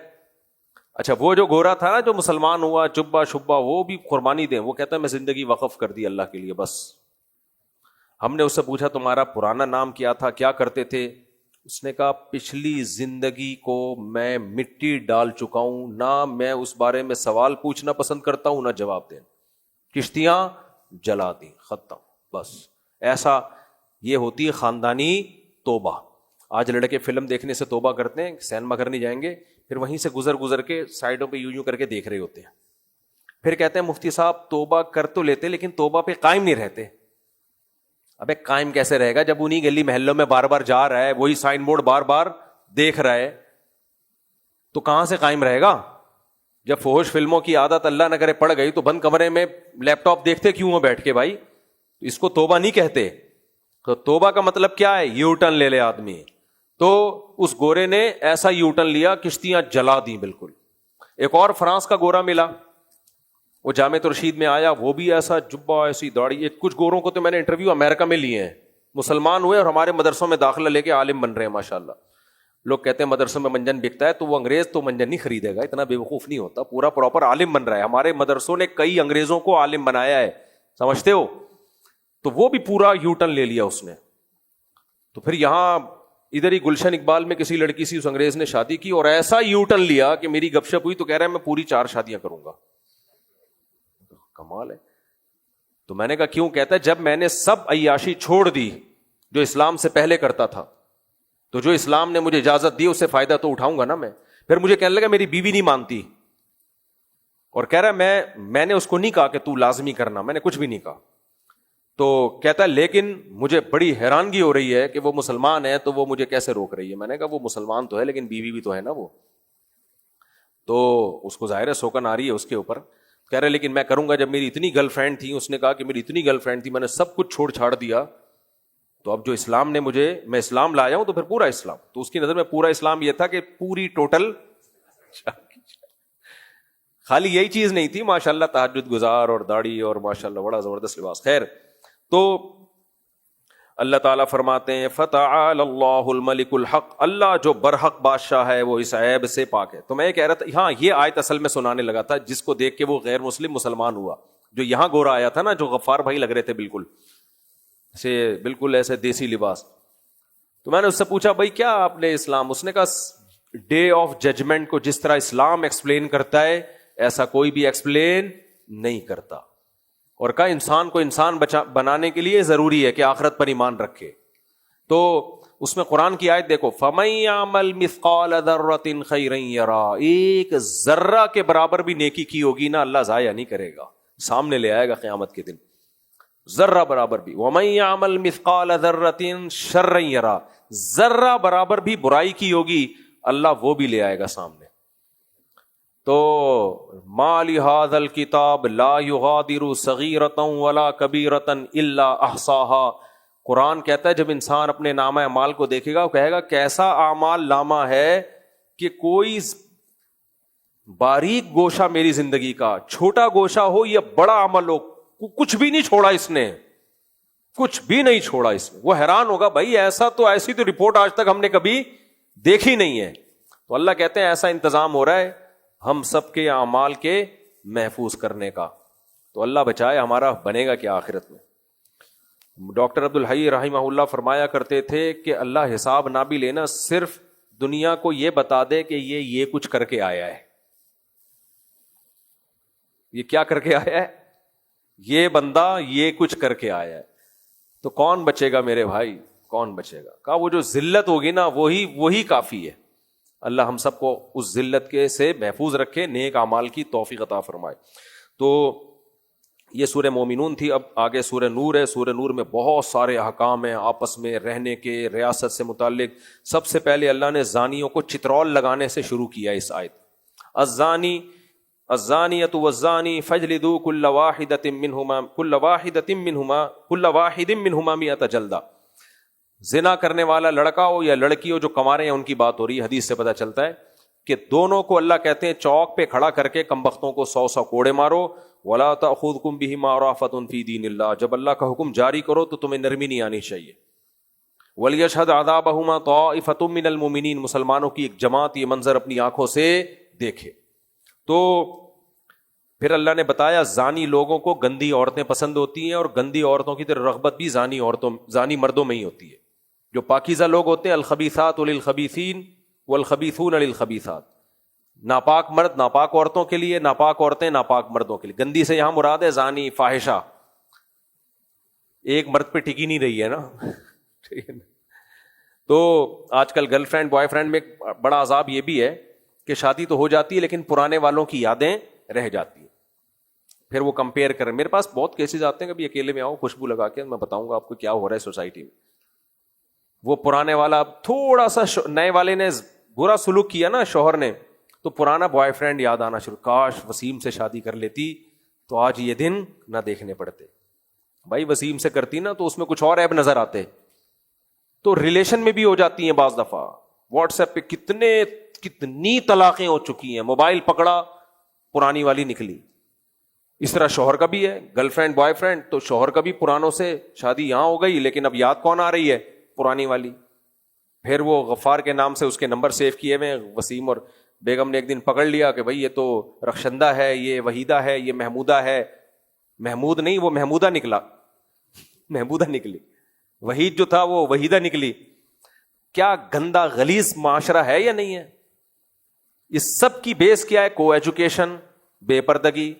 اچھا، وہ جو گورا تھا نا جو مسلمان ہوا، جبہ شبہ، وہ بھی قربانی دیں. وہ کہتا ہے میں زندگی وقف کر دی اللہ کے لیے بس. ہم نے اس سے پوچھا تمہارا پرانا نام کیا تھا، کیا کرتے تھے؟ اس نے کہا پچھلی زندگی کو میں مٹی ڈال چکا ہوں، نہ میں اس بارے میں سوال پوچھنا پسند کرتا ہوں نہ جواب دینا. کشتیاں جلا دی، ختم بس. ایسا یہ ہوتی ہے خاندانی توبہ. آج لڑکے فلم دیکھنے سے توبہ کرتے ہیں، سینما گھر نہیں جائیں گے، پھر وہیں سے گزر کے سائڈوں پہ یوں کر کے دیکھ رہے ہوتے ہیں. پھر کہتے ہیں مفتی صاحب توبہ کر تو لیتے لیکن توبہ پہ قائم نہیں رہتے. ابے قائم کیسے رہے گا جب انہی گلی محلوں میں بار بار جا رہا ہے، وہی سائن بورڈ بار بار دیکھ رہا ہے، تو کہاں سے قائم رہے گا؟ جب فحش فلموں کی عادت اللہ نہ کرے پڑ گئی تو بند کمرے میں لیپ ٹاپ دیکھتے کیوں ہو بیٹھ کے بھائی؟ اس کو توبہ نہیں کہتے. تو توبہ کا مطلب کیا ہے؟ یو ٹرن لے لے آدمی. تو اس گورے نے ایسا یو ٹرن لیا، کشتیاں جلا دی بالکل. ایک اور فرانس کا گورا ملا، وہ جامع رشید میں آیا، وہ بھی ایسا جبہ، ایسی داڑھی. کچھ گوروں کو تو میں نے انٹرویو امریکہ میں لیے ہیں، مسلمان ہوئے اور ہمارے مدرسوں میں داخلہ لے کے عالم بن رہے ہیں ماشاءاللہ. لوگ کہتے ہیں مدرسوں میں منجن بکتا ہے، تو وہ انگریز تو منجن نہیں خریدے گا، اتنا بے وقوف نہیں ہوتا، پورا پراپر عالم بن رہا ہے. ہمارے مدرسوں نے کئی انگریزوں کو عالم بنایا ہے، سمجھتے ہو؟ تو وہ بھی پورا یو ٹرن لے لیا اس نے. تو پھر یہاں ادھر ہی گلشن اقبال میں کسی لڑکی سے اس انگریز نے شادی کی اور ایسا یو ٹرن لیا کہ میری گپ شپ ہوئی تو کہہ رہا ہے میں پوری 4 شادیاں کروں گا. کمال ہے. تو میں نے کہا کیوں؟ کہتا ہے جب میں نے سب عیاشی چھوڑ دی جو اسلام سے پہلے کرتا تھا، تو جو اسلام نے مجھے اجازت دی اس سے فائدہ تو اٹھاؤں گا نا میں. پھر مجھے کہنے لگا میری بیوی نہیں مانتی، اور کہہ رہا ہے میں نے اس کو نہیں کہا کہ تو لازمی کرنا، میں نے کچھ بھی نہیں کہا. تو کہتا ہے لیکن مجھے بڑی حیرانگی ہو رہی ہے کہ وہ مسلمان ہے تو وہ مجھے کیسے روک رہی ہے. میں نے کہا وہ مسلمان تو ہے لیکن بیوی بھی تو ہے نا وہ، تو اس کو ظاہر ہے سوکن آ رہی ہے اس کے اوپر. کہہ رہے لیکن میں کروں گا. جب میری اتنی گرل فرینڈ تھی، اس نے کہا کہ میری اتنی گرل فرینڈ تھی، میں نے سب کچھ چھوڑ چھاڑ دیا، تو اب جو اسلام نے میں اسلام لایا ہوں تو پھر پورا اسلام. تو اس کی نظر میں پورا اسلام یہ تھا کہ پوری ٹوٹل خالی یہی چیز نہیں تھی، ماشاءاللہ تہجد گزار اور داڑھی اور ماشاءاللہ بڑا زبردست لباس. خیر، تو اللہ تعالیٰ فرماتے ہیں فتعال اللہ الملک الحق، اللہ جو برحق بادشاہ ہے وہ اس عیب سے پاک ہے. تو میں یہ کہہ رہا تھا، ہاں یہ آیت اصل میں سنانے لگا تھا جس کو دیکھ کے وہ غیر مسلم مسلمان ہوا، جو یہاں گورا آیا تھا نا، جو غفار بھائی لگ رہے تھے بالکل ایسے دیسی لباس. تو میں نے اس سے پوچھا بھائی کیا آپ نے اسلام؟ اس نے کہا ڈے آف ججمنٹ کو جس طرح اسلام ایکسپلین کرتا ہے ایسا کوئی بھی ایکسپلین نہیں کرتا. اور کہا انسان کو انسان بنانے کے لیے ضروری ہے کہ آخرت پر ایمان رکھے. تو اس میں قرآن کی آیت دیکھو، فَمَن يَعْمَلْ مِثْقَالَ ذَرَّةٍ خَيْرًا يَرَهُ، ایک ذرہ کے برابر بھی نیکی کی ہوگی نا اللہ ضائع نہیں کرے گا، سامنے لے آئے گا قیامت کے دن، ذرہ برابر بھی. وَمَن يَعْمَلْ مِثْقَالَ ذَرَّةٍ شَرًّا يَرَهُ، ذرہ برابر بھی برائی کی ہوگی اللہ وہ بھی لے آئے گا سامنے. تو ما لهذا الکتاب لا یغادر صغیرۃ ولا کبیرۃ الا احصاها، قرآن کہتا ہے جب انسان اپنے نامہ اعمال کو دیکھے گا وہ کہے گا کیسا اعمال نامہ ہے کہ کوئی باریک گوشہ میری زندگی کا، چھوٹا گوشہ ہو یا بڑا عمل ہو، کچھ بھی نہیں چھوڑا اس نے، کچھ بھی نہیں چھوڑا اس نے. وہ حیران ہوگا بھائی ایسی تو رپورٹ آج تک ہم نے کبھی دیکھی نہیں ہے. تو اللہ کہتے ہیں ایسا انتظام ہو رہا ہے ہم سب کے اعمال کے محفوظ کرنے کا. تو اللہ بچائے ہمارا بنے گا کیا آخرت میں. ڈاکٹر عبدالحی رحمہ اللہ فرمایا کرتے تھے کہ اللہ حساب نہ بھی لینا، صرف دنیا کو یہ بتا دے کہ یہ کچھ کر کے آیا ہے. یہ کیا کر کے آیا ہے؟ یہ بندہ یہ کچھ کر کے آیا ہے. تو کون بچے گا میرے بھائی، کون بچے گا؟ کہا وہ جو ذلت ہوگی نا وہی کافی ہے. اللہ ہم سب کو اس ذلت کے سے محفوظ رکھے, نیک اعمال کی توفیق عطا فرمائے. تو یہ سورہ مومنون تھی. اب آگے سورہ نور ہے. سورہ نور میں بہت سارے احکام ہیں آپس میں رہنے کے, ریاست سے متعلق. سب سے پہلے اللہ نے زانیوں کو چترول لگانے سے شروع کیا اس آیت. الزانیۃ والزانی فاجلدوا كل واحد منہما 100 جلدہ. زنا کرنے والا لڑکا ہو یا لڑکی ہو جو کنوارے ہیں, ان کی بات ہو رہی ہے. حدیث سے پتہ چلتا ہے کہ دونوں کو اللہ کہتے ہیں چوک پہ کھڑا کر کے کمبختوں کو 100 کوڑے مارو. وَلَا تَأْخُذْكُمْ بِهِمَا رَأْفَةٌ فِي دِينِ اللَّهِ. جب اللہ کا حکم جاری کرو تو تمہیں نرمی نہیں آنی چاہیے. وَلْيَشْهَدْ عَذَابَهُمَا طَائِفَةٌ مِّنَ الْمُؤْمِنِينَ. مسلمانوں کی ایک جماعت یہ منظر اپنی آنکھوں سے دیکھے. تو پھر اللہ نے بتایا زانی لوگوں کو گندی عورتیں پسند ہوتی ہیں, اور گندی عورتوں کی طرف رغبت بھی زانی مردوں میں ہی ہوتی ہے. جو پاکیزہ لوگ ہوتے ہیں الخبیثات للخبیثین والخبیثون للخبیثات. ناپاک مرد ناپاک عورتوں کے لیے, ناپاک عورتیں ناپاک مردوں کے لیے. گندی سے یہاں مراد ہے زانی, فاحشہ. ایک مرد پہ ٹکی نہیں رہی ہے نا. تو آج کل گرل فرینڈ بوائے فرینڈ میں بڑا عذاب یہ بھی ہے کہ شادی تو ہو جاتی ہے لیکن پرانے والوں کی یادیں رہ جاتی ہیں. پھر وہ کمپیئر کریں. میرے پاس بہت کیسز آتے ہیں, کبھی اکیلے میں آؤ خوشبو لگا کے, میں بتاؤں گا آپ کو کیا ہو رہا ہے سوسائٹی میں. وہ پرانے والا تھوڑا سا نئے والے نے برا سلوک کیا نا شوہر نے, تو پرانا بوائے فرینڈ یاد آنا شروع. کاش وسیم سے شادی کر لیتی تو آج یہ دن نہ دیکھنے پڑتے. بھائی وسیم سے کرتی نا تو اس میں کچھ اور عیب نظر آتے. تو ریلیشن میں بھی ہو جاتی ہیں بعض دفعہ. واٹس ایپ پہ کتنی طلاقیں ہو چکی ہیں. موبائل پکڑا پرانی والی نکلی. اس طرح شوہر کا بھی ہے, گرل فرینڈ بوائے فرینڈ, تو شوہر کا بھی پرانوں سے شادی یہاں ہو گئی لیکن اب یاد کون آ رہی ہے, پرانی والی. پھر وہ غفار کے نام سے اس کے نمبر سیو کیے ہوئے. وسیم اور بیگم نے ایک دن پکڑ لیا کہ بھائی یہ تو رخشندہ ہے, یہ وحیدہ ہے, یہ محمودہ ہے. محمود نہیں, وہ محمودہ نکلا, محمودہ نکلی. وحید جو تھا وہ وحیدہ نکلی. کیا گندا غلیظ معاشرہ ہے یا نہیں ہے؟ اس سب کی بیس کیا ہے؟ کو ایجوکیشن, بے پردگی.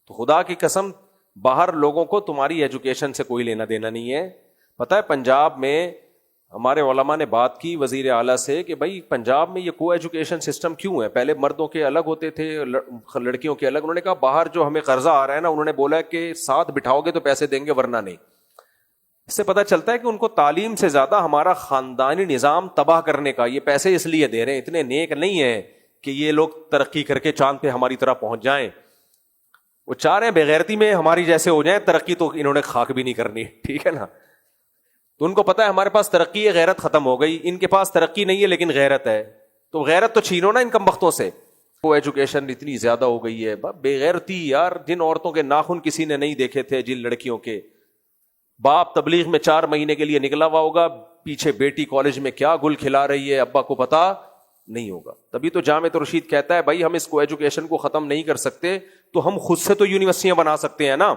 تو خدا کی قسم باہر لوگوں کو تمہاری ایجوکیشن سے کوئی لینا دینا نہیں ہے. پتہ ہے پنجاب میں ہمارے علماء نے بات کی وزیر اعلیٰ سے کہ بھائی پنجاب میں یہ کو ایجوکیشن سسٹم کیوں ہے؟ پہلے مردوں کے الگ ہوتے تھے, لڑکیوں کے الگ. انہوں نے کہا باہر جو ہمیں قرضہ آ رہا ہے نا, انہوں نے بولا کہ ساتھ بٹھاؤ گے تو پیسے دیں گے ورنہ نہیں. اس سے پتہ چلتا ہے کہ ان کو تعلیم سے زیادہ ہمارا خاندانی نظام تباہ کرنے کا یہ پیسے اس لیے دے رہے ہیں. اتنے نیک نہیں ہیں کہ یہ لوگ ترقی کر کے چاند پہ ہماری طرح پہنچ جائیں. وہ چاہ رہے ہیں بغیرتی میں ہماری جیسے ہو جائیں. ترقی تو انہوں نے خاک بھی نہیں کرنی, ٹھیک ہے نا. تو ان کو پتا ہے ہمارے پاس ترقی ہے, غیرت ختم ہو گئی. ان کے پاس ترقی نہیں ہے لیکن غیرت ہے, تو غیرت تو چھینو نا ان کم بختوں سے. وہ ایجوکیشن اتنی زیادہ ہو گئی ہے. بے غیرتی یار, جن عورتوں کے ناخن کسی نے نہیں دیکھے تھے, جن لڑکیوں کے باپ تبلیغ میں 4 مہینے کے لیے نکلا ہوا ہوگا, پیچھے بیٹی کالج میں کیا گل کھلا رہی ہے, ابا کو پتا نہیں ہوگا. تبھی تو جامع رشید کہتا ہے بھائی ہم اس کو ایجوکیشن کو ختم نہیں کر سکتے تو ہم خود سے تو یونیورسٹیاں بنا سکتے ہیں نا.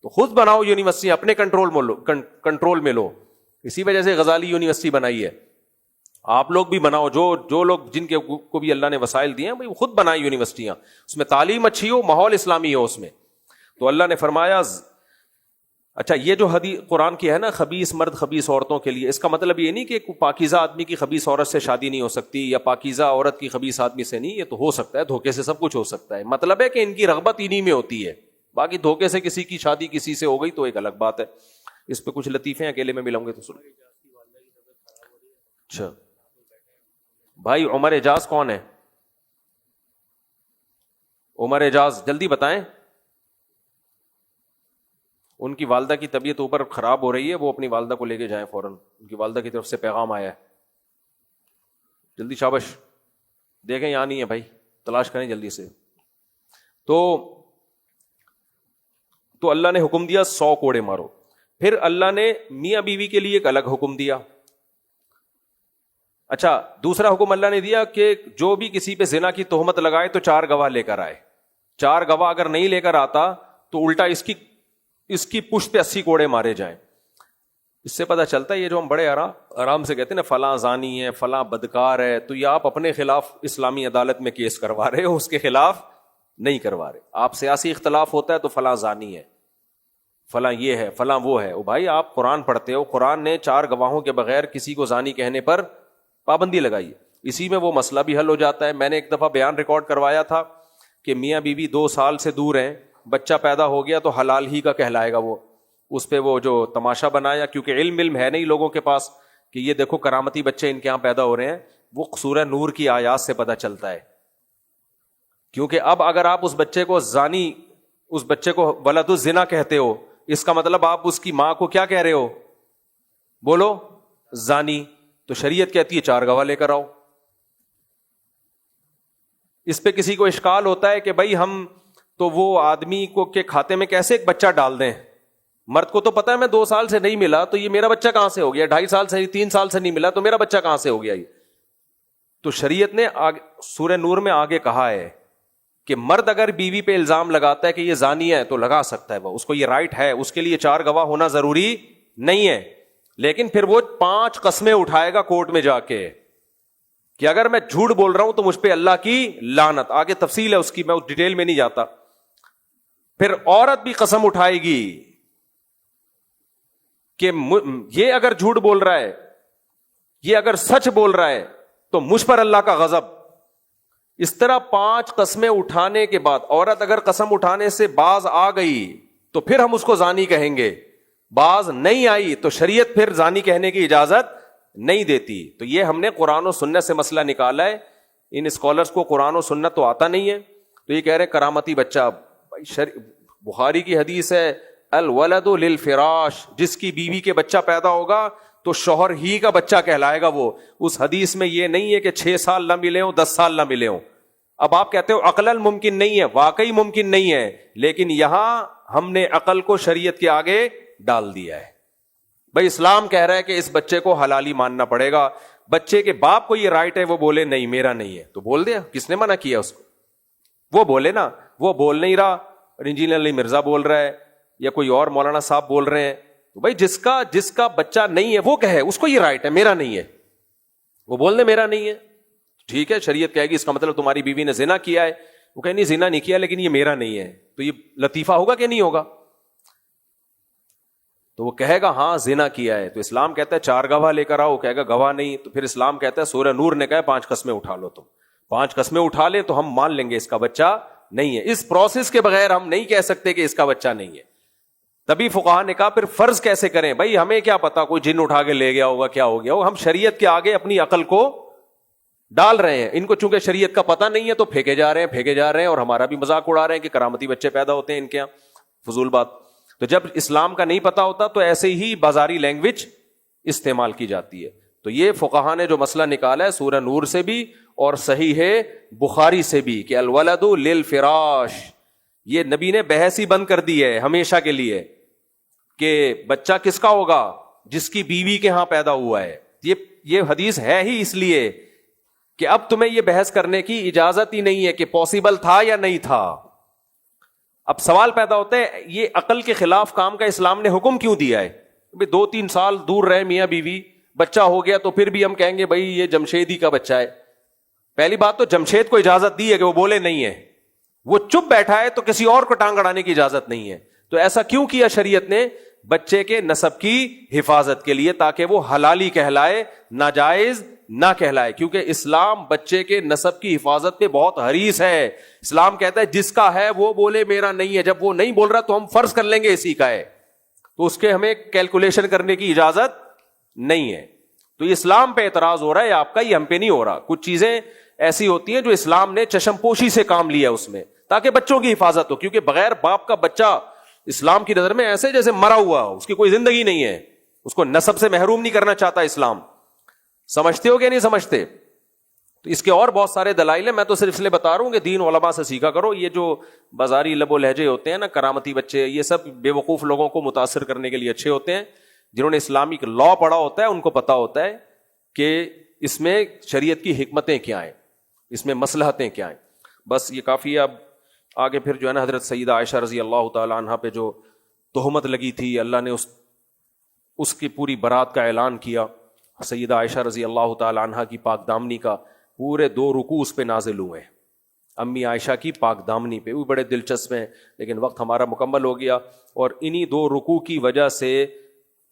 تو خود بناؤ یونیورسٹی, اپنے کنٹرول میں لو. اسی وجہ سے غزالی یونیورسٹی بنائی ہے. آپ لوگ بھی بناؤ, جو لوگ جن کے کو بھی اللہ نے وسائل دیے ہیں بھائی خود بنائیں یونیورسٹیاں, اس میں تعلیم اچھی ہو, ماحول اسلامی ہو اس میں. تو اللہ نے فرمایا اچھا یہ جو حدیث قرآن کی ہے نا, خبیث مرد خبیث عورتوں کے لیے, اس کا مطلب یہ نہیں کہ پاکیزہ آدمی کی خبیث عورت سے شادی نہیں ہو سکتی, یا پاکیزہ عورت کی خبیث آدمی سے نہیں. یہ تو ہو سکتا ہے, دھوکے سے سب کچھ ہو سکتا ہے. مطلب ہے کہ ان کی رغبت انہی میں ہوتی ہے. باقی دھوکے سے کسی کی شادی کسی سے ہو گئی تو ایک الگ بات ہے. اس پہ کچھ لطیفے اکیلے میں ملاؤں گے تو سن. اچھا بھائی عمر اعجاز کون ہے؟ عمر اعجاز جلدی بتائیں. ان کی والدہ کی طبیعت اوپر خراب ہو رہی ہے, وہ اپنی والدہ کو لے کے جائیں فوراً. ان کی والدہ کی طرف سے پیغام آیا ہے, جلدی شابش. دیکھیں یہاں نہیں ہے بھائی, تلاش کریں جلدی سے. تو اللہ نے حکم دیا 100 کوڑے مارو. پھر اللہ نے میاں بیوی کے لیے ایک الگ حکم دیا. اچھا دوسرا حکم اللہ نے دیا کہ جو بھی کسی پہ زنا کی تہمت لگائے تو 4 گواہ لے کر آئے. 4 گواہ اگر نہیں لے کر آتا تو الٹا اس کی پشت پہ 80 کوڑے مارے جائیں. اس سے پتہ چلتا ہے یہ جو ہم بڑے آرام سے کہتے ہیں نا فلاں زانی ہے, فلاں بدکار ہے, تو یہ آپ اپنے خلاف اسلامی عدالت میں کیس کروا رہے ہو, اس کے خلاف نہیں کروا رہے. آپ سیاسی اختلاف ہوتا ہے تو فلاں زانی ہے, فلاں یہ ہے, فلاں وہ ہے. او بھائی آپ قرآن پڑھتے ہو, قرآن نے 4 گواہوں کے بغیر کسی کو زانی کہنے پر پابندی لگائی ہے. اسی میں وہ مسئلہ بھی حل ہو جاتا ہے. میں نے ایک دفعہ بیان ریکارڈ کروایا تھا کہ میاں بیوی 2 سال سے دور ہیں, بچہ پیدا ہو گیا تو حلال ہی کا کہلائے گا. وہ اس پہ وہ جو تماشا بنایا, کیونکہ علم ہے نہیں لوگوں کے پاس کہ یہ دیکھو کرامتی بچے ان کے یہاں پیدا ہو رہے ہیں, وہ سورہ نور کی آیات سے پتہ چلتا ہے. کیونکہ اب اگر آپ اس بچے کو زانی, اس بچے کو ولد الزنا کہتے ہو, اس کا مطلب آپ اس کی ماں کو کیا کہہ رہے ہو؟ بولو زانی. تو شریعت کہتی ہے 4 گواہ لے کر آؤ. اس پہ کسی کو اشکال ہوتا ہے کہ بھائی ہم تو وہ آدمی کو کے کھاتے میں کیسے ایک بچہ ڈال دیں؟ مرد کو تو پتا ہے میں 2 سال سے نہیں ملا تو یہ میرا بچہ کہاں سے ہو گیا, 2.5 سال سے 3 سال سے نہیں ملا تو میرا بچہ کہاں سے ہو گیا؟ یہ تو شریعت نے سورہ نور میں آگے کہا ہے کہ مرد اگر بیوی پہ الزام لگاتا ہے کہ یہ زانی ہے تو لگا سکتا ہے, وہ اس کو یہ رائٹ ہے, اس کے لیے 4 گواہ ہونا ضروری نہیں ہے. لیکن پھر وہ 5 قسمیں اٹھائے گا کورٹ میں جا کے کہ اگر میں جھوٹ بول رہا ہوں تو مجھ پہ اللہ کی لعنت. آگے تفصیل ہے اس کی, میں اس ڈیٹیل میں نہیں جاتا. پھر عورت بھی قسم اٹھائے گی کہ یہ اگر جھوٹ بول رہا ہے, یہ اگر سچ بول رہا ہے تو مجھ پر اللہ کا غضب. اس طرح 5 قسمیں اٹھانے کے بعد عورت اگر قسم اٹھانے سے باز آ گئی تو پھر ہم اس کو زانی کہیں گے, باز نہیں آئی تو شریعت پھر زانی کہنے کی اجازت نہیں دیتی. تو یہ ہم نے قرآن و سنت سے مسئلہ نکالا ہے. ان اسکالرز کو قرآن و سنت تو آتا نہیں ہے, تو یہ کہہ رہے کرامتی بچہ. بخاری کی حدیث ہے الولد للفراش, جس کی بیوی کے بچہ پیدا ہوگا تو شوہر ہی کا بچہ کہلائے گا وہ. اس حدیث میں یہ نہیں ہے کہ 6 سال نہ ملے ہوں 10 سال نہ ملے ہوں. اب آپ کہتے ہو عقلاً ممکن نہیں ہے, واقعی ممکن نہیں ہے, لیکن یہاں ہم نے عقل کو شریعت کے آگے ڈال دیا ہے. بھائی اسلام کہہ رہا ہے کہ اس بچے کو حلالی ماننا پڑے گا. بچے کے باپ کو یہ رائٹ ہے وہ بولے نہیں میرا نہیں ہے تو بول دیا, کس نے منع کیا اس کو؟ وہ بولے نا. وہ بول نہیں رہا, انجینئر علی مرزا بول رہا ہے یا کوئی اور مولانا صاحب بول رہے ہیں, تو بھائی جس کا بچہ نہیں ہے وہ کہے, اس کو یہ رائٹ ہے, میرا نہیں ہے. وہ بول دے میرا نہیں ہے, ٹھیک ہے, شریعت کہے گی اس کا مطلب تمہاری بیوی نے زنا کیا ہے. وہ کہے نہیں زنا نہیں کیا لیکن یہ میرا نہیں ہے, تو یہ لطیفہ ہوگا کہ نہیں ہوگا؟ تو وہ کہے گا ہاں زنا کیا ہے, تو اسلام کہتا ہے 4 گواہ لے کر آؤ. کہے گا گواہ نہیں, تو پھر اسلام کہتا ہے سورہ نور نے کہا 5 قسمیں اٹھا لو. تم 5 قسمیں اٹھا لے تو ہم مان لیں گے اس کا بچہ نہیں ہے. اس پروسیس کے بغیر ہم نہیں کہہ سکتے کہ اس کا بچہ نہیں ہے. تبھی فقہا نے کہا پھر فرض کیسے کریں؟ بھائی ہمیں کیا پتا کوئی جن اٹھا کے لے گیا ہوگا, کیا ہو گیا ہوگا. ہم شریعت کے آگے اپنی عقل کو ڈال رہے ہیں. ان کو چونکہ شریعت کا پتہ نہیں ہے تو پھینکے جا رہے ہیں اور ہمارا بھی مذاق اڑا رہے ہیں کہ کرامتی بچے پیدا ہوتے ہیں ان کے یہاں. فضول بات. تو جب اسلام کا نہیں پتا ہوتا تو ایسے ہی بازاری لینگویج استعمال کی جاتی ہے. تو یہ فقہا نے جو مسئلہ نکالا ہے سورہ نور سے بھی اور صحیح ہے بخاری سے بھی کہ الولد للفراش, یہ نبی نے بحث ہی بند کر دی ہے ہمیشہ کے لیے کہ بچہ کس کا ہوگا؟ جس کی بیوی کے ہاں پیدا ہوا ہے. یہ حدیث ہے ہی اس لیے کہ اب تمہیں یہ بحث کرنے کی اجازت ہی نہیں ہے کہ پاسبل تھا یا نہیں تھا. اب سوال پیدا ہوتا ہے یہ عقل کے خلاف کام کا اسلام نے حکم کیوں دیا ہے؟ 2-3 سال دور رہے میاں بیوی, بچہ ہو گیا تو پھر بھی ہم کہیں گے بھائی یہ جمشیدی کا بچہ ہے. پہلی بات تو جمشید کو اجازت دی ہے کہ وہ بولے نہیں ہے, وہ چپ بیٹھا ہے تو کسی اور کو ٹانگ اڑانے کی اجازت نہیں ہے. تو ایسا کیوں کیا شریعت نے؟ بچے کے نسب کی حفاظت کے لیے, تاکہ وہ حلالی کہلائے, ناجائز نہ کہلائے. کیونکہ اسلام بچے کے نسب کی حفاظت پہ بہت حریص ہے. اسلام کہتا ہے جس کا ہے وہ بولے میرا نہیں ہے. جب وہ نہیں بول رہا تو ہم فرض کر لیں گے اسی کا ہے, تو اس کے ہمیں کیلکولیشن کرنے کی اجازت نہیں ہے. تو اسلام پہ اعتراض ہو رہا ہے آپ کا, یہ ہم پہ نہیں ہو رہا. کچھ چیزیں ایسی ہوتی ہیں جو اسلام نے چشم پوشی سے کام لیا اس میں, تاکہ بچوں کی حفاظت ہو. کیونکہ بغیر باپ کا بچہ اسلام کی نظر میں ایسے جیسے مرا ہوا, اس کی کوئی زندگی نہیں ہے. اس کو نسب سے محروم نہیں کرنا چاہتا اسلام. سمجھتے ہو کہ نہیں سمجھتے؟ تو اس کے اور بہت سارے دلائل ہیں, میں تو صرف اس لیے بتا رہا ہوں کہ دین علماء سے سیکھا کرو. یہ جو بازاری لب و لہجے ہوتے ہیں نا, کرامتی بچے, یہ سب بے وقوف لوگوں کو متاثر کرنے کے لیے اچھے ہوتے ہیں. جنہوں نے اسلامک لا پڑھا ہوتا ہے ان کو پتا ہوتا ہے کہ اس میں شریعت کی حکمتیں کیا ہیں, اس میں مصلحتیں کیا ہیں. بس یہ کافی ہے. اب آگے پھر جو ہے نا حضرت سیدہ عائشہ رضی اللہ تعالی عنہا پہ جو تہمت لگی تھی, اللہ نے اس کی پوری برات کا اعلان کیا. سیدہ عائشہ رضی اللہ تعالی عنہا کی پاک دامنی کا پورے 2 رکوع اس پہ نازل ہوئے ہیں. امی عائشہ کی پاک دامنی پہ, وہ بڑے دلچسپ ہیں لیکن وقت ہمارا مکمل ہو گیا. اور انہی 2 رکوع کی وجہ سے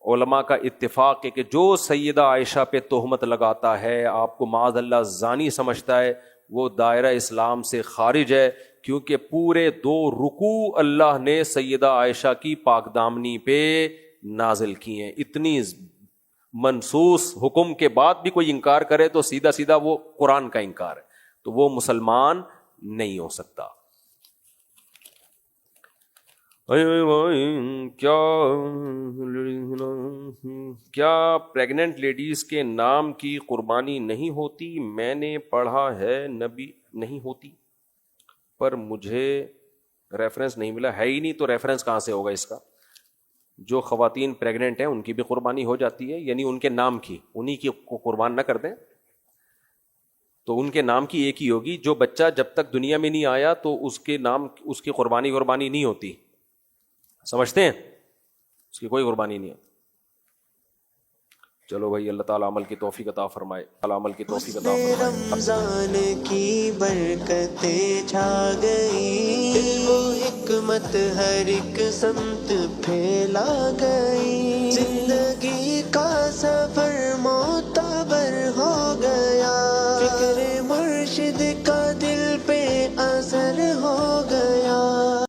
علماء کا اتفاق ہے کہ جو سیدہ عائشہ پہ تہمت لگاتا ہے، آپ کو معاذ اللہ زانی سمجھتا ہے، وہ دائرہ اسلام سے خارج ہے، کیونکہ پورے 2 رکوع اللہ نے سیدہ عائشہ کی پاک دامنی پہ نازل کی ہیں۔ اتنی منصوص حکم کے بعد بھی کوئی انکار کرے تو سیدھا سیدھا وہ قرآن کا انکار ہے، تو وہ مسلمان نہیں ہو سکتا۔ کیا پریگننٹ لیڈیز کے نام کی قربانی نہیں ہوتی؟ میں نے پڑھا ہے نبی نہیں ہوتی، پر مجھے ریفرنس نہیں ملا، ہے ہی نہیں تو ریفرنس کہاں سے ہوگا اس کا؟ جو خواتین پریگننٹ ہیں ان کی بھی قربانی ہو جاتی ہے، یعنی ان کے نام کی، انہی کی کو قربان نہ کر دیں تو ان کے نام کی ایک ہی ہوگی۔ جو بچہ جب تک دنیا میں نہیں آیا تو اس کے نام، اس کی قربانی نہیں ہوتی، سمجھتے ہیں؟ اس کی کوئی قربانی نہیں ہوتی۔ چلو بھائی، اللہ تعالیٰ عمل کی توفیق عطا فرمائے، عمل کی توفیق عطا فرمائے۔ رمضان کی برکتیں چھا گئی، علم و حکمت ہر ایک سمت پھیلا گئی، زندگی کا سفر معتبر ہو گیا، فکر مرشد کا